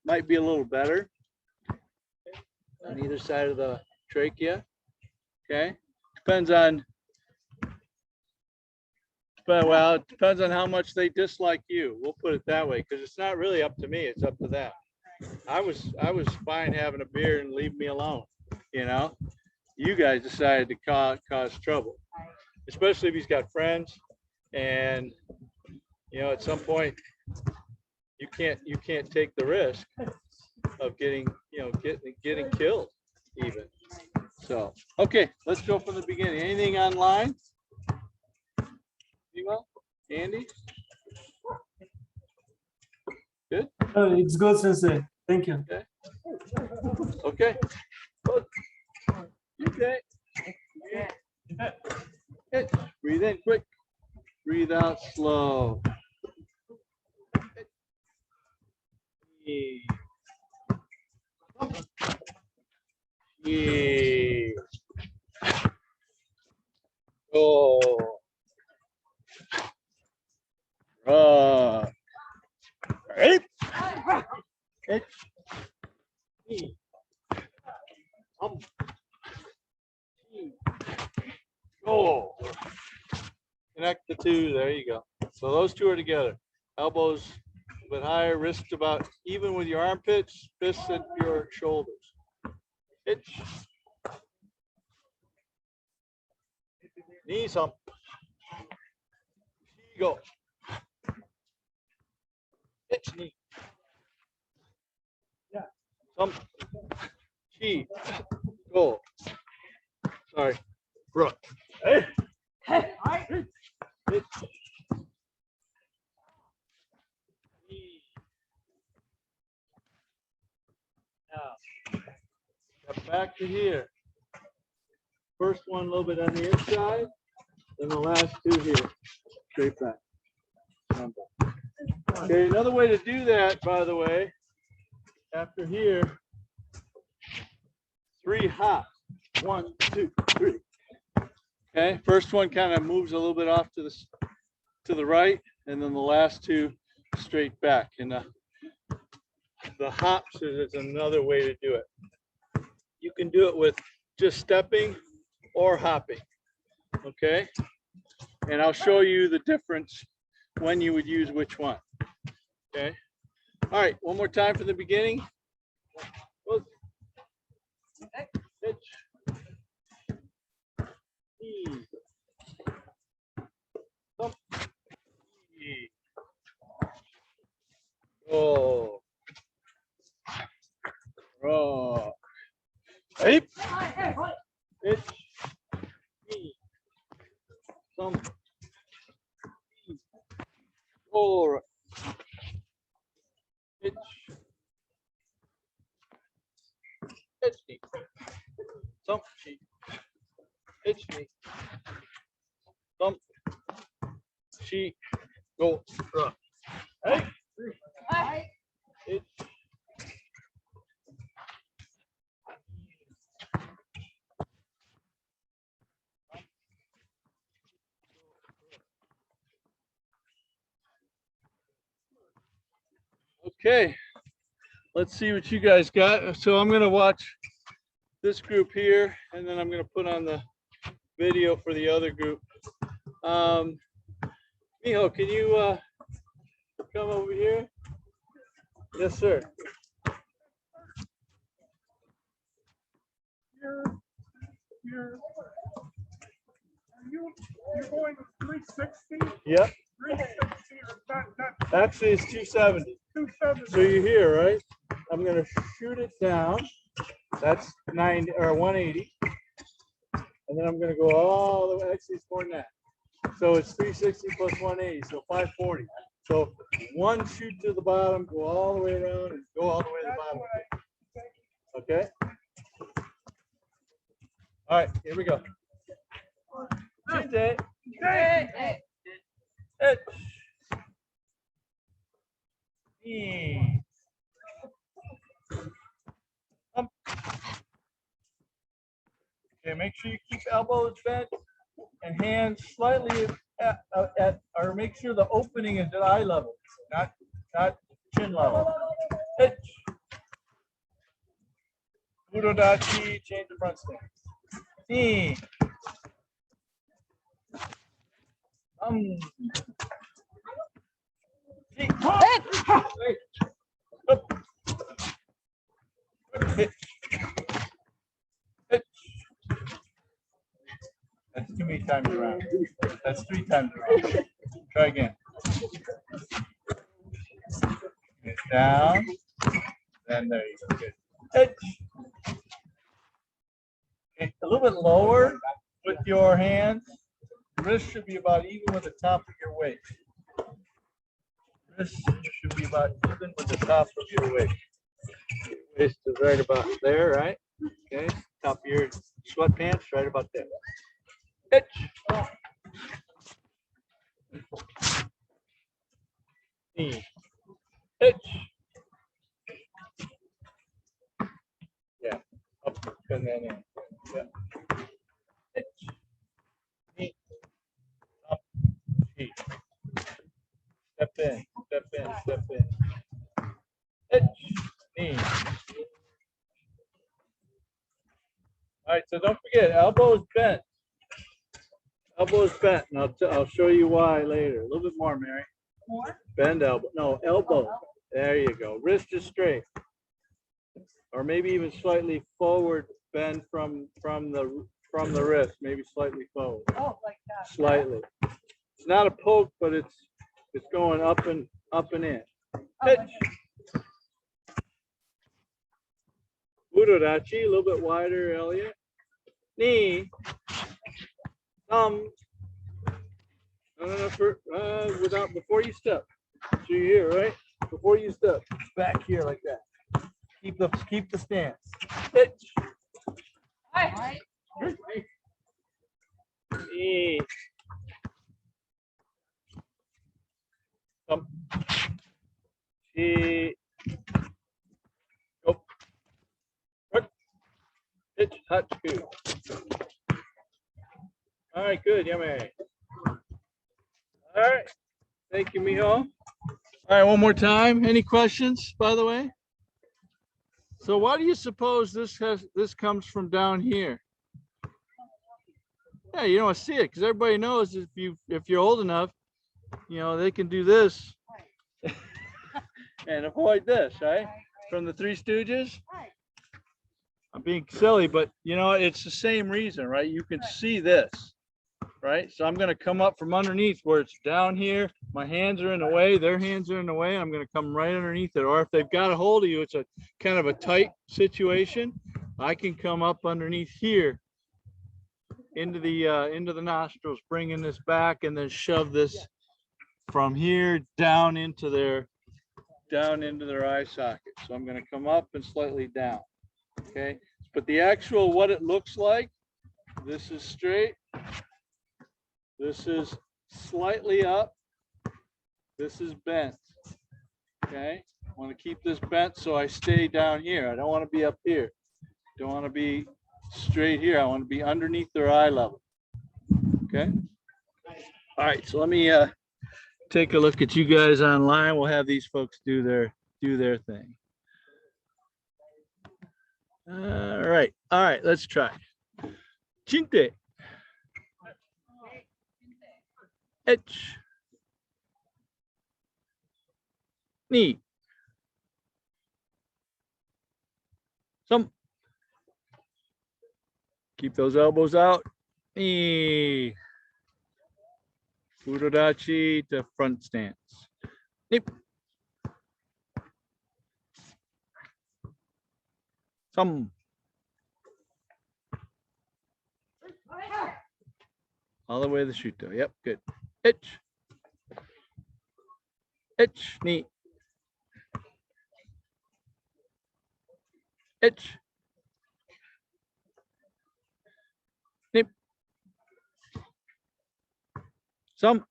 might be a little better on either side of the trachea. Okay, depends on, well, it depends on how much they dislike you. We'll put it that way, because it's not really up to me, it's up to them. I was fine having a beer and leave me alone. You know, you guys decided to cause trouble, especially if he's got friends, and you know, at some point you can't take the risk of getting killed even. So okay, let's go from the beginning. Anything online? Andy? Good? Oh, it's good, Sensei. Thank you. Okay. Okay. Good. Okay. Good. Breathe in quick. Breathe out slow. Yeah. Oh. knee, knee, go. Connect the two. There you go. So those two are together. Elbows a bit higher, wrists about even with your armpits, fists at your shoulders. Hitch. Knees up. Go. Hitch knee. Thump. Chi. Go. Sorry. Rook. Hey. Hitch. Knee. Now, step back to here. First one a little bit on the inside, then the last two here. Straight back. Okay, another way to do that, by the way, after here, 3 hops. 1, 2, 3. Okay, first one kind of moves a little bit off to the right, and then the last two straight back. And the hops is another way to do it. You can do it with just stepping or hopping. Okay, and I'll show you the difference when you would use which one. Okay, all right, one more time from the beginning. Hitch. Knee. Thump. Knee. Go. Rock. Hey. Hitch. Knee. Thump. Knee. Go. Hitch. Hitch knee. Thump knee. Hitch knee. Thump. She. Go. Rock. Hey. Hitch. Okay, let's see what you guys got. So I'm going to watch this group here, and then I'm going to put on the video for the other group. Mijo, can you come over here? Yes, sir. You're going 360? Yep. 360 or not Actually, it's 270. 270. So you're here, right? I'm going to shoot it down. That's 90 or 180. And then I'm going to go all the way. Actually, it's more than that. So it's 360 plus 180, so 540. So one shoot to the bottom, go all the way around, and go all the way to the bottom. Okay? All right, here we go. Chinte. Hitch. Knee. Thump. Okay, make sure you keep elbows bent and hands slightly at or make sure the opening is at eye level, not chin level. Hitch. Udodachi, change the front stance. Knee. Hitch. Hitch. That's too many times around. That's 3 times around. Try again. Get down. Then there you go. Good. Hitch. Okay, a little bit lower with your hands. Wrist should be about even with the top of your waist. Wrist should be about even with the top of your waist. Waist is right about there, right? Okay. Top of your sweatpants, right about there. Hitch. Knee. Hitch. Yeah. Up and then in. Yeah. Hitch. Knee. Up. Knee. Step in. Step in. Step in. Hitch. Knee. All right, so don't forget, elbow is bent. Elbow is bent, and I'll show you why later. A little bit more, Mary. More? Bend elbow. No, elbow. There you go. Wrist is straight. Or maybe even slightly forward bend from the wrist, maybe slightly forward. Oh, like that. Slightly. It's not a poke, but it's going up and in. Oh, Pitch. like that. Udodachi, a little bit wider, Elliot. Knee. Thumb. Before you step. So you're here, right? Before you step, back here like that. Keep the stance. Pitch. Hi. Knee. Thumb. Chi. Go. Pitch. Touch. Two. All right, good, yummy. All right, thank you, Miho. All right, one more time. Any questions, by the way? So why do you suppose this comes from down here? Yeah, you don't see it because everybody knows if you're old enough, you know, they can do this and avoid this, right? From the Three Stooges. I'm being silly, but you know, it's the same reason, right? You can see this. Right, so I'm going to come up from underneath where it's down here. My hands are in the way, their hands are in the way. I'm going to come right underneath it. Or if they've got a hold of you, it's a kind of a tight situation. I can come up underneath here into the nostrils, bringing this back, and then shove this from here down into their eye socket. So I'm going to come up and slightly down. Okay, but the actual what it looks like, this is straight. This is slightly up. This is bent. Okay. I want to keep this bent so I stay down here. I don't want to be up here. Don't want to be straight here. I want to be underneath their eye level. Okay. All right. So let me take a look at you guys online. We'll have these folks do their thing. All right. All right. Let's try. Chinte. H. Knee. Some. Keep those elbows out. Knee. Udodachi to front stance. Nip. Some. All the way to the shuto. Yep, good. Itch. Itch. Knee. Itch. Nip. Some.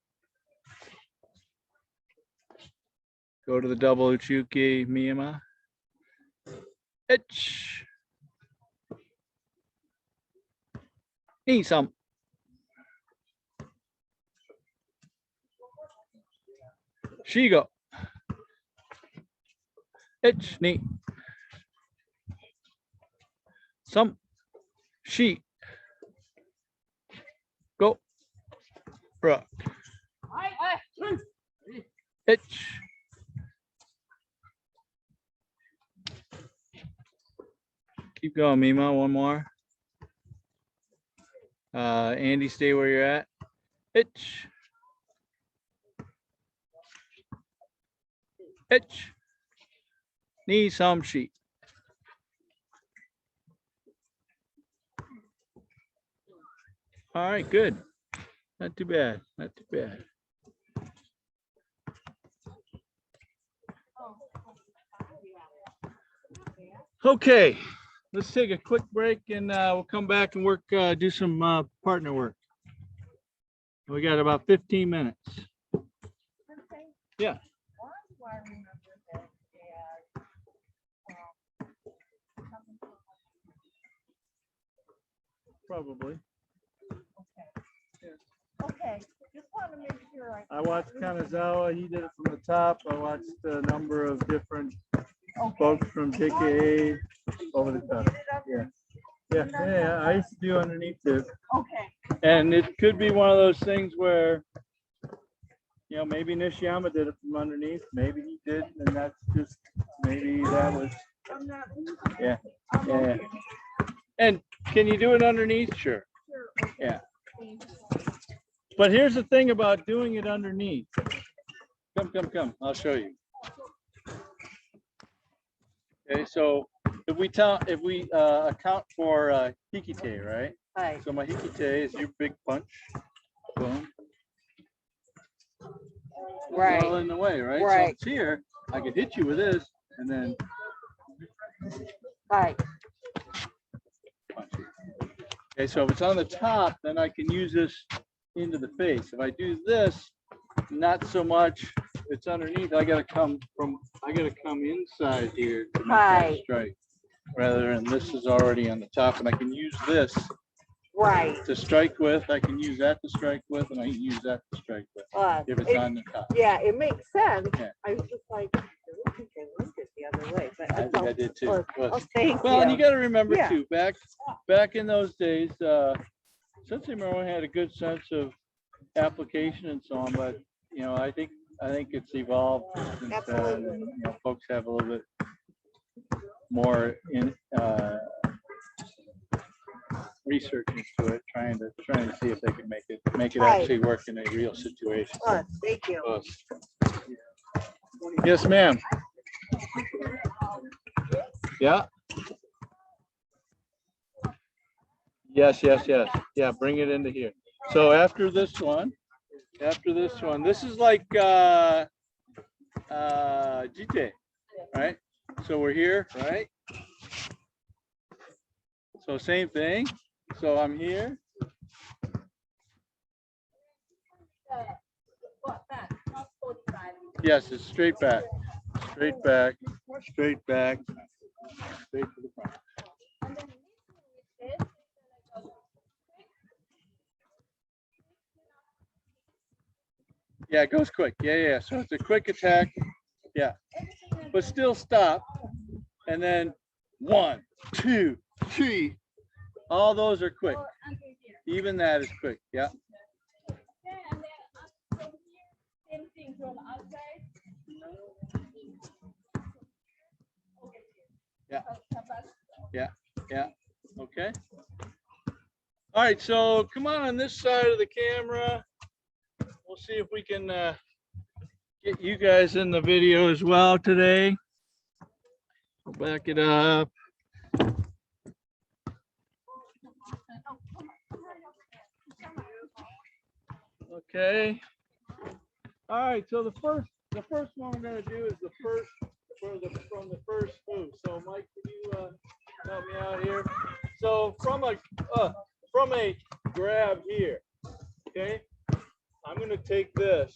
Go to the double uchuki miyama. Itch. Knee. Some. Shigo. Itch. Knee. Some. She. Go. Rock. Itch. Keep going, Mima. One more. Andy, stay where you're at. Itch. Itch. Knee, some sheet. All right, good. Not too bad. Not too bad. Okay, let's take a quick break and we'll come back and work, do some partner work. We got about 15 minutes. Yeah. Probably. Okay, just want to make sure I watched Kanazawa. He did it from the top. I watched a number of different folks from JKA over the top. Yeah. Yeah, I used to do underneath too. Okay. And it could be one of those things where, you know, maybe Nishiyama did it from underneath, maybe he did, and that's just, maybe that was, I'm not. yeah, yeah. And can you do it underneath? Sure. Yeah. But here's the thing about doing it underneath. Come, I'll show you. Okay, so if we account for hikite, right? Right. So my hikite is your big punch. Boom. Right. All in the way, right? Right. So it's here, I could hit you with this and then Right. punch you. Okay, so if it's on the top, then I can use this into the face. If I do this, not so much. It's underneath. I gotta come inside here to make that Right. strike. Rather than this is already on the top, and I can use this Right. to strike with. I can use that to strike with, and I can use that to strike with if it's on the top. Yeah, it makes sense. Yeah. I was just like, I don't think I linked it the other way, but I think I did too. Oh, thank Well, and you you. got to remember Yeah. too, back in those days, Sensei Maro had a good sense of application and so on, but you know, I think it's evolved since then. And, you know, folks have a little bit more in research into it, trying to see if they can make it Right. actually work in a real situation. Oh, thank you. Yes, ma'am. Yeah. Yes. Yeah, bring it into here. So after this one, this is like Jite, right? So we're here, right? So same thing. So I'm here. Yes, it's straight back, straight back, straight back, straight to the front. Yeah, it goes quick. Yeah. So it's a quick attack. Yeah, but still stop. And then 1, 2, 3. All those are quick. Even that is quick. Yeah. Yeah. Okay. All right. So come on this side of the camera. We'll see if we can get you guys in the video as well today. Back it up. Okay. All right. So the first one we're going to do is the first from the first move. So Mike, can you help me out here? So from a grab here. Okay. I'm going to take this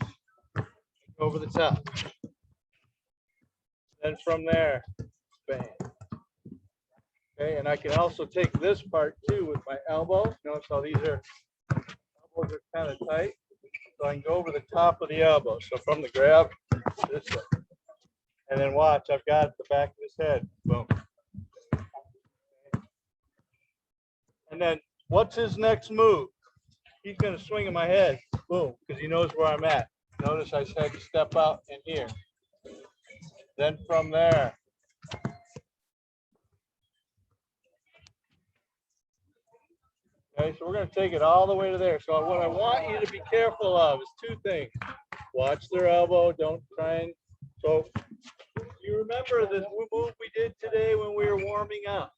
over the top. Then from there, bang. Okay, and I can also take this part too with my elbow. Notice how these elbows are kind of tight. So I can go over the top of the elbow. So from the grab, this way. And then watch, I've got the back of his head. Boom. And then what's his next move? He's going to swing at my head. Boom, because he knows where I'm at. Notice I had to step out in here. Then from there. Okay, so we're going to take it all the way to there. So what I want you to be careful of is two things. Watch their elbow. Don't try and. So you remember the move we did today when we were warming up?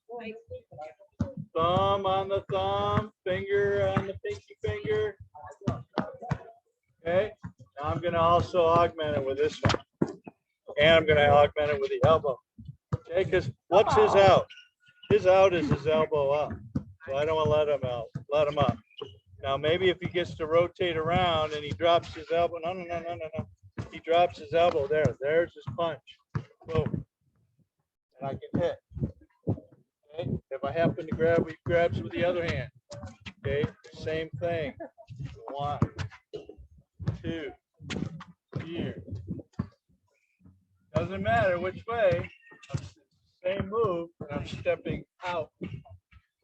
Thumb on the thumb, finger on the pinky finger. Okay, now I'm going to also augment it with this one. And I'm going to augment it with the elbow. Okay, because what's his out? His out is his elbow up. So I don't want to let him out. Let him up. Now maybe if he gets to rotate around and he drops his elbow. No. He drops his elbow there. There's his punch. Boom. And I can hit. Okay. If I happen to grab, he grabs with the other hand. Okay. Same thing. 1, 2. Here. Doesn't matter which way. Same move. And I'm stepping out.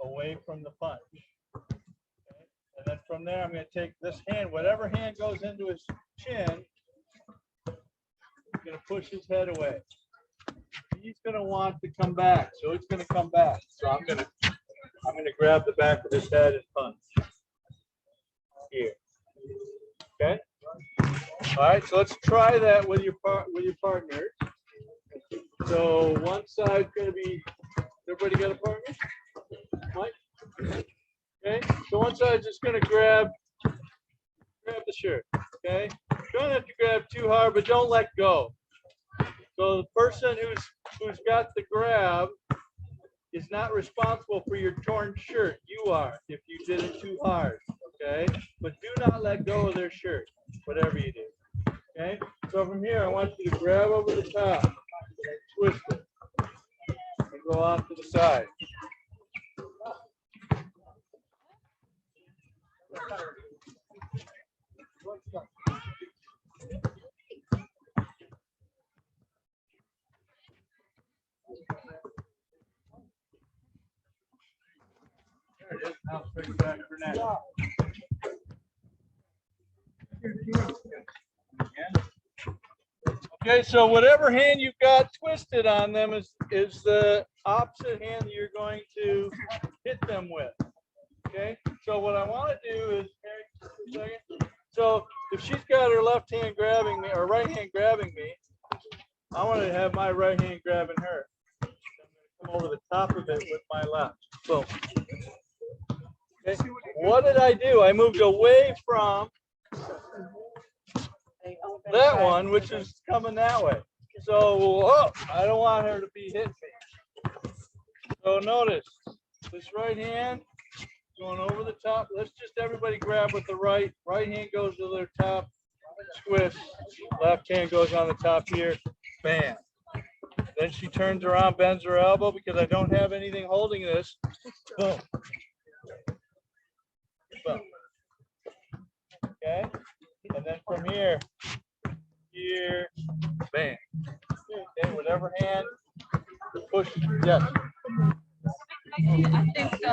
Away away from the punch. Okay? And then from there, I'm going to take this hand, whatever hand goes into his chin, I'm going to push his head away. He's going to want to come back, so it's going to come back. So I'm going to grab the back of his head and punch here. Okay. All right. So let's try that with your partners. So one side's going to be. Everybody got a partner? Mike. Okay. So one side's just going to grab the shirt. Okay. You don't have to grab too hard, but don't let go. So the person who's got the grab is not responsible for your torn shirt. You are if you did it too hard. Okay. But do not let go of their shirt, whatever you do. Okay. So from here, I want you to grab over the top and twist it and go off to the side. There it is. Now straight back for now. Okay, so whatever hand you've got twisted on them is the opposite hand that you're going to hit them with. Okay, so what I want to do is, so if she's got her left hand grabbing me or right hand grabbing me, I want to have my right hand grabbing her. I'm going to come over the top of it with my left. Boom. Okay. What did I do? I moved away from that one, which is coming that way. So I don't want her to be hitting me. So notice this right hand going over the top. Let's just everybody grab with the right. Right hand goes to their top. Twist. Left hand goes on the top here. Bam. Then she turns around, bends her elbow because I don't have anything holding this. Boom. Boom. Okay. And then from here, bam. Okay, whatever hand, push, yes. I think so.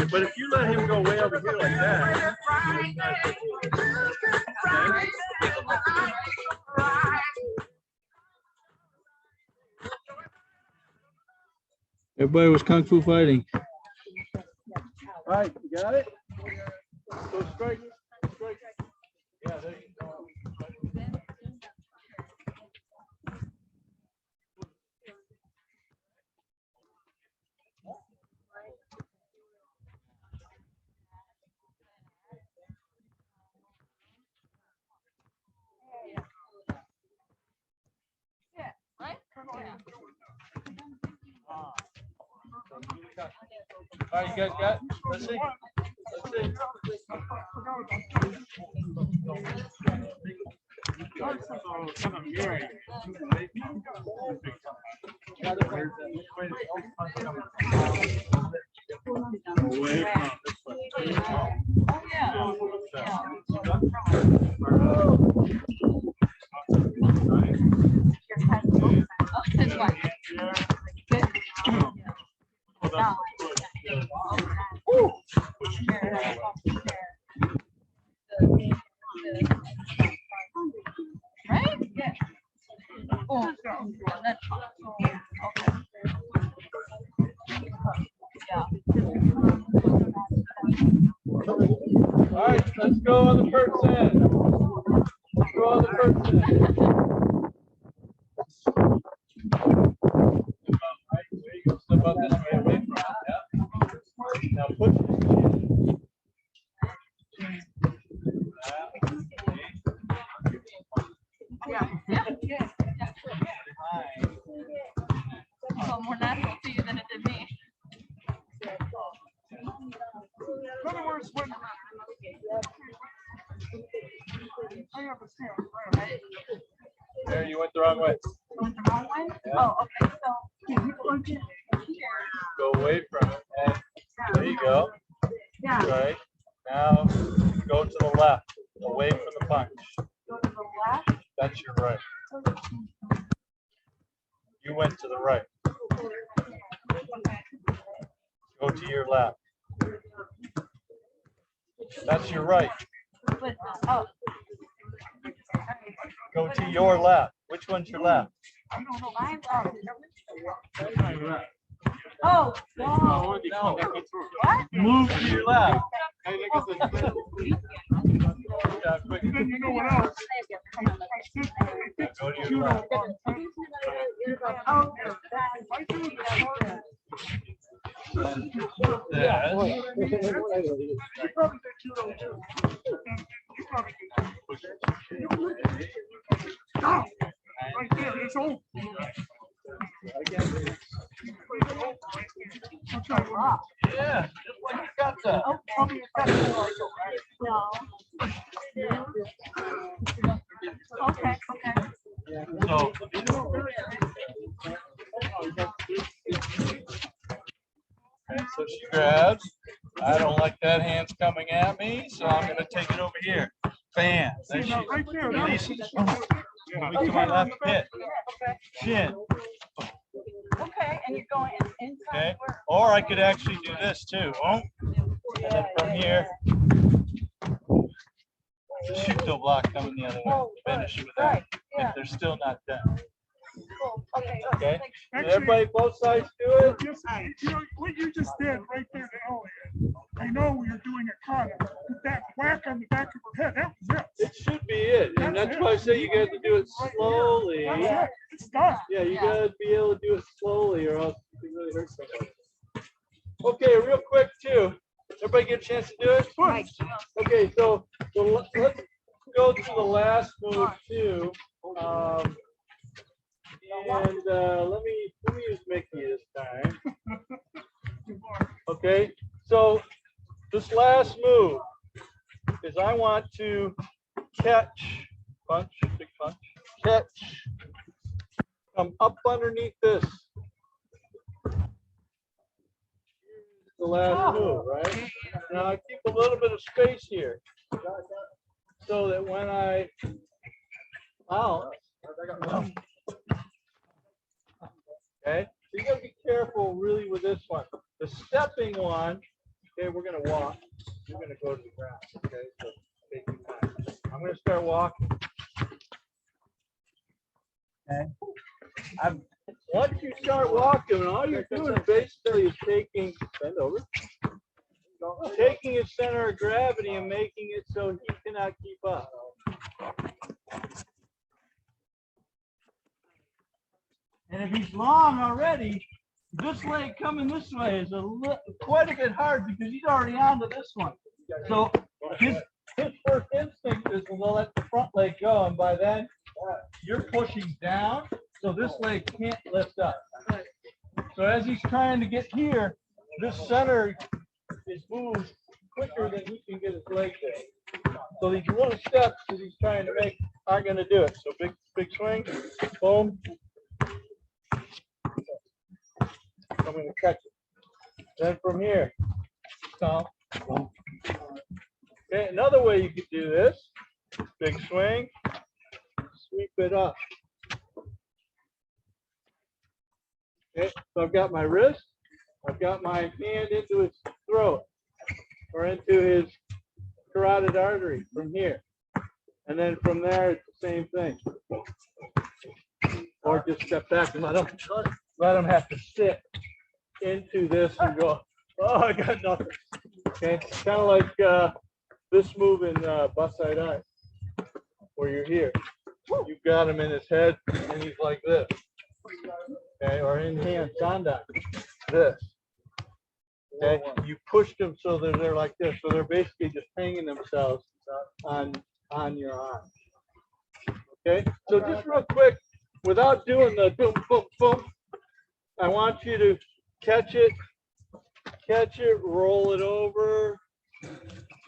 But if you let him go way over here like that, everybody was kung fu fighting. All right, you got it? Go straight. Straight. Yeah, there you go. All right, you guys got it? Let's see. Let's see. Right? Yeah. Oh, that's All right, let's go on the person. Let's go on the person. Right, so you can step up this way away from it. Yeah. Now push it. yeah. Felt more natural to you than it did me. In other words, when I have a stand, right? There, you went the wrong way. Oh, okay, so. Go away from it. And there you go. Right. Now go to the left, away from the punch. Go to the left. That's your right. You went to the right. Go to your left. That's your right. But, oh, Go to your left. Which one's your left? I don't know. Oh, wow. No. What? Move to your left. And then you know what else? Go to your left. Oh, I do the Yes. You probably did judo too. You probably did. Stop! Right there, it's over. I'll try one. Yeah, just like you got that. oh, probably it's better. No. Okay, okay. So, okay, so she grabs. I don't like that hand's coming at me, so I'm gonna take it over here. Bam. Then she Now, right there, that was- releases. Move to my left hip. Shin. Okay, and you're going inside Okay. where? Or I could actually do this too. Oh, and then from here, Shuto block coming the other way. Finish with that. Right, If yeah, they're still not done. cool, okay. Okay. Did Actually, everybody both sides do it? just, you know, what you just did right there to Elliot, I know you're doing a kata, but that whack on the back of her head, that was it. It should be it. And that's why I say you got to do it slowly. That's it. It's done. Yeah, you gotta be able to do it slowly or else you can really hurt somebody. Okay, real quick too. Everybody get a chance to do it? Okay, so let's go to the last move too. And let me use Mickey this time. Okay, so this last move is I want to catch, punch, big punch, catch, come up underneath this. The last move, right? Now I keep a little bit of space here, so that when I out, okay, so you gotta be careful really with this one. The stepping one, okay, we're gonna walk. You're gonna go to the ground, okay? So take your time. I'm gonna start walking. Okay. Once you start walking, all you're doing basically is taking, bend over, taking his center of gravity and making it so he cannot keep up. And if he's long already, this leg coming this way is quite a bit hard because he's already onto this one. So his first instinct is to let the front leg go, and by then you're pushing down, so this leg can't lift up. So as he's trying to get here, this center is moved quicker than he can get his leg there. So these little steps that he's trying to make aren't going to do it. So big swing, boom. I'm going to catch it. Then from here, stomp, boom. Okay, another way you could do this, big swing, sweep it up. Okay, so I've got my wrist, I've got my hand into his throat or into his carotid artery from here. And then from there, it's the same thing. Or just step back and let him have to sit into this and go, oh, I got nothing. Okay, kind of like this move in bust side eye, where you're here. You've got him in his head and he's like this. Okay, or in hand, Sandai, this. Okay, you pushed them so that they're like this. So they're basically just hanging themselves on your arm. Okay, so just real quick, without doing the boom, boom, boom, I want you to catch it, roll it over,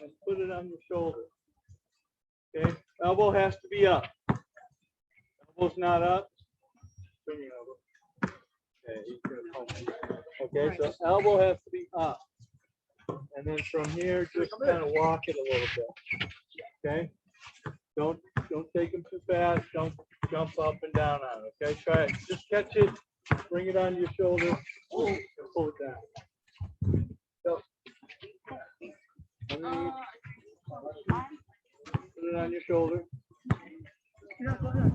and put it on your shoulder. Okay, elbow has to be up. Elbow's not up. Bring your elbow. Okay, he's gonna punch you. Okay, so elbow has to be up. And then from here, just kind of walk it a little bit. Okay? Don't take them too fast. Don't jump up and down on it. Okay, try it. Just catch it, bring it on your shoulder, and pull it down. So, underneath. Put it on your shoulder. Yeah, go ahead.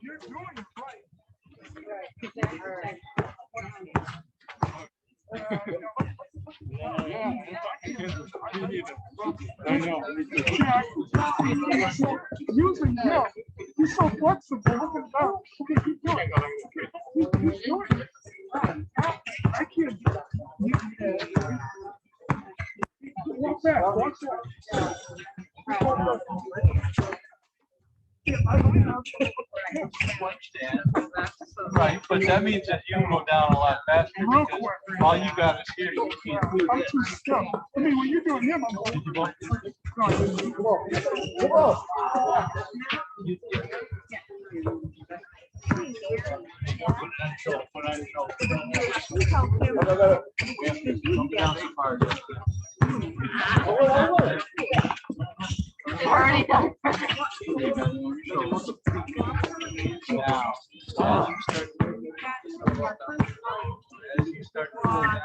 You're doing it right. I know. Using him, he's so flexible. Look at that. Okay, keep doing it. Keep doing it. I can't do that. Walk back. Walk back. Right, but that means that you go down a lot faster Real because quick. all you got is here. You can't do I'm that. too stiff. I mean, when you're doing him, I'm going. Put on your shoulder. Come down so far. Already done. Now, as you start to cool down,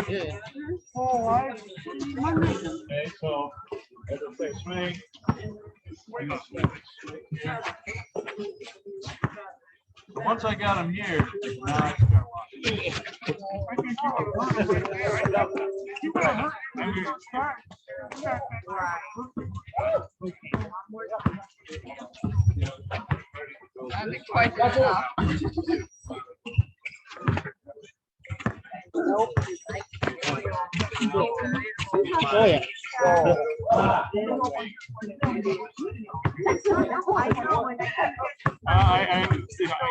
Yeah. okay, so as I say, swing. So once I got him here, now I start watching. You got hurt in the first time. I've been quite enough. Oh yeah. I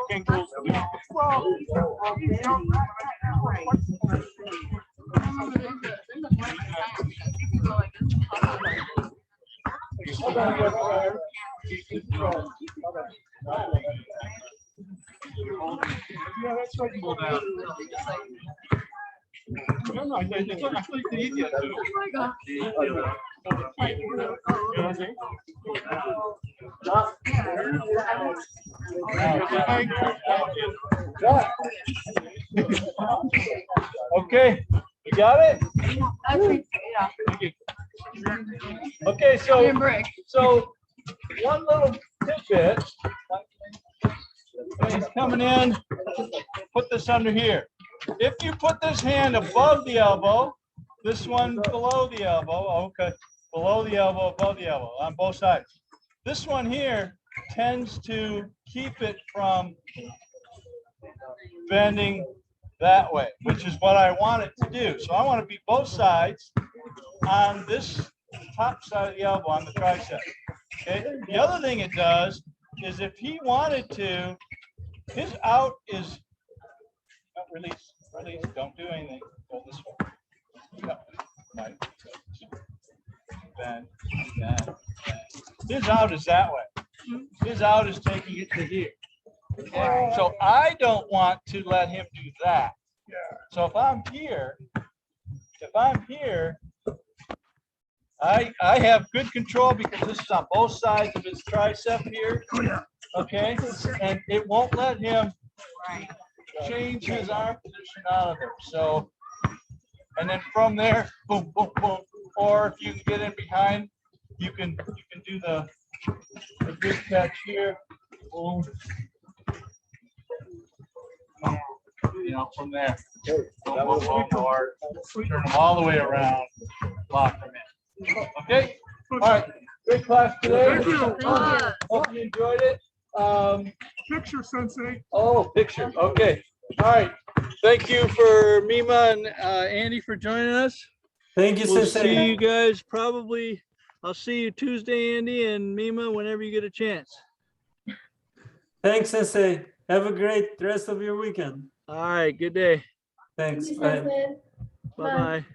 can't go. Yeah, that's right. Pull down. No, I think it's actually the easiest too. Oh my God. You know what I'm saying? Okay, you got it? I think, yeah. Okay, so Break. one little tidbit. When he's coming in, put this under here. If you put this hand above the elbow, this one below the elbow, okay, below the elbow, above the elbow, on both sides. This one here tends to keep it from bending that way, which is what I want it to do. So I want to be both sides on this top side of the elbow, on the tricep. Okay. The other thing it does is if he wanted to, his out is release, don't do anything. Go this way. No. Right. Bend. His out is that way. His out is taking it to here. Okay? So I don't want to let him do that. So if I'm here, I have good control because this is on both sides of his tricep here. Okay, and it won't let him change his arm position out of it. So, and then from there, boom, boom, boom. Or if you can get in behind, you can do the good catch here. Boom. you know, from there. Boom, boom, boom, hard. Turn them all the way around, lock them in. Okay, all right, great class today. Thank you. Hope you enjoyed it. Picture, Sensei. Oh, picture, okay, all right. Thank you for Mima and Andy for joining us. Thank you, We'll Sensei. see you guys probably, I'll see you Tuesday, Andy and Mima, whenever you get a chance. Thanks, Sensei. Have a great rest of your weekend. All right, good day. Thanks. Thank you, Bye. Sensei. Bye. Bye-bye.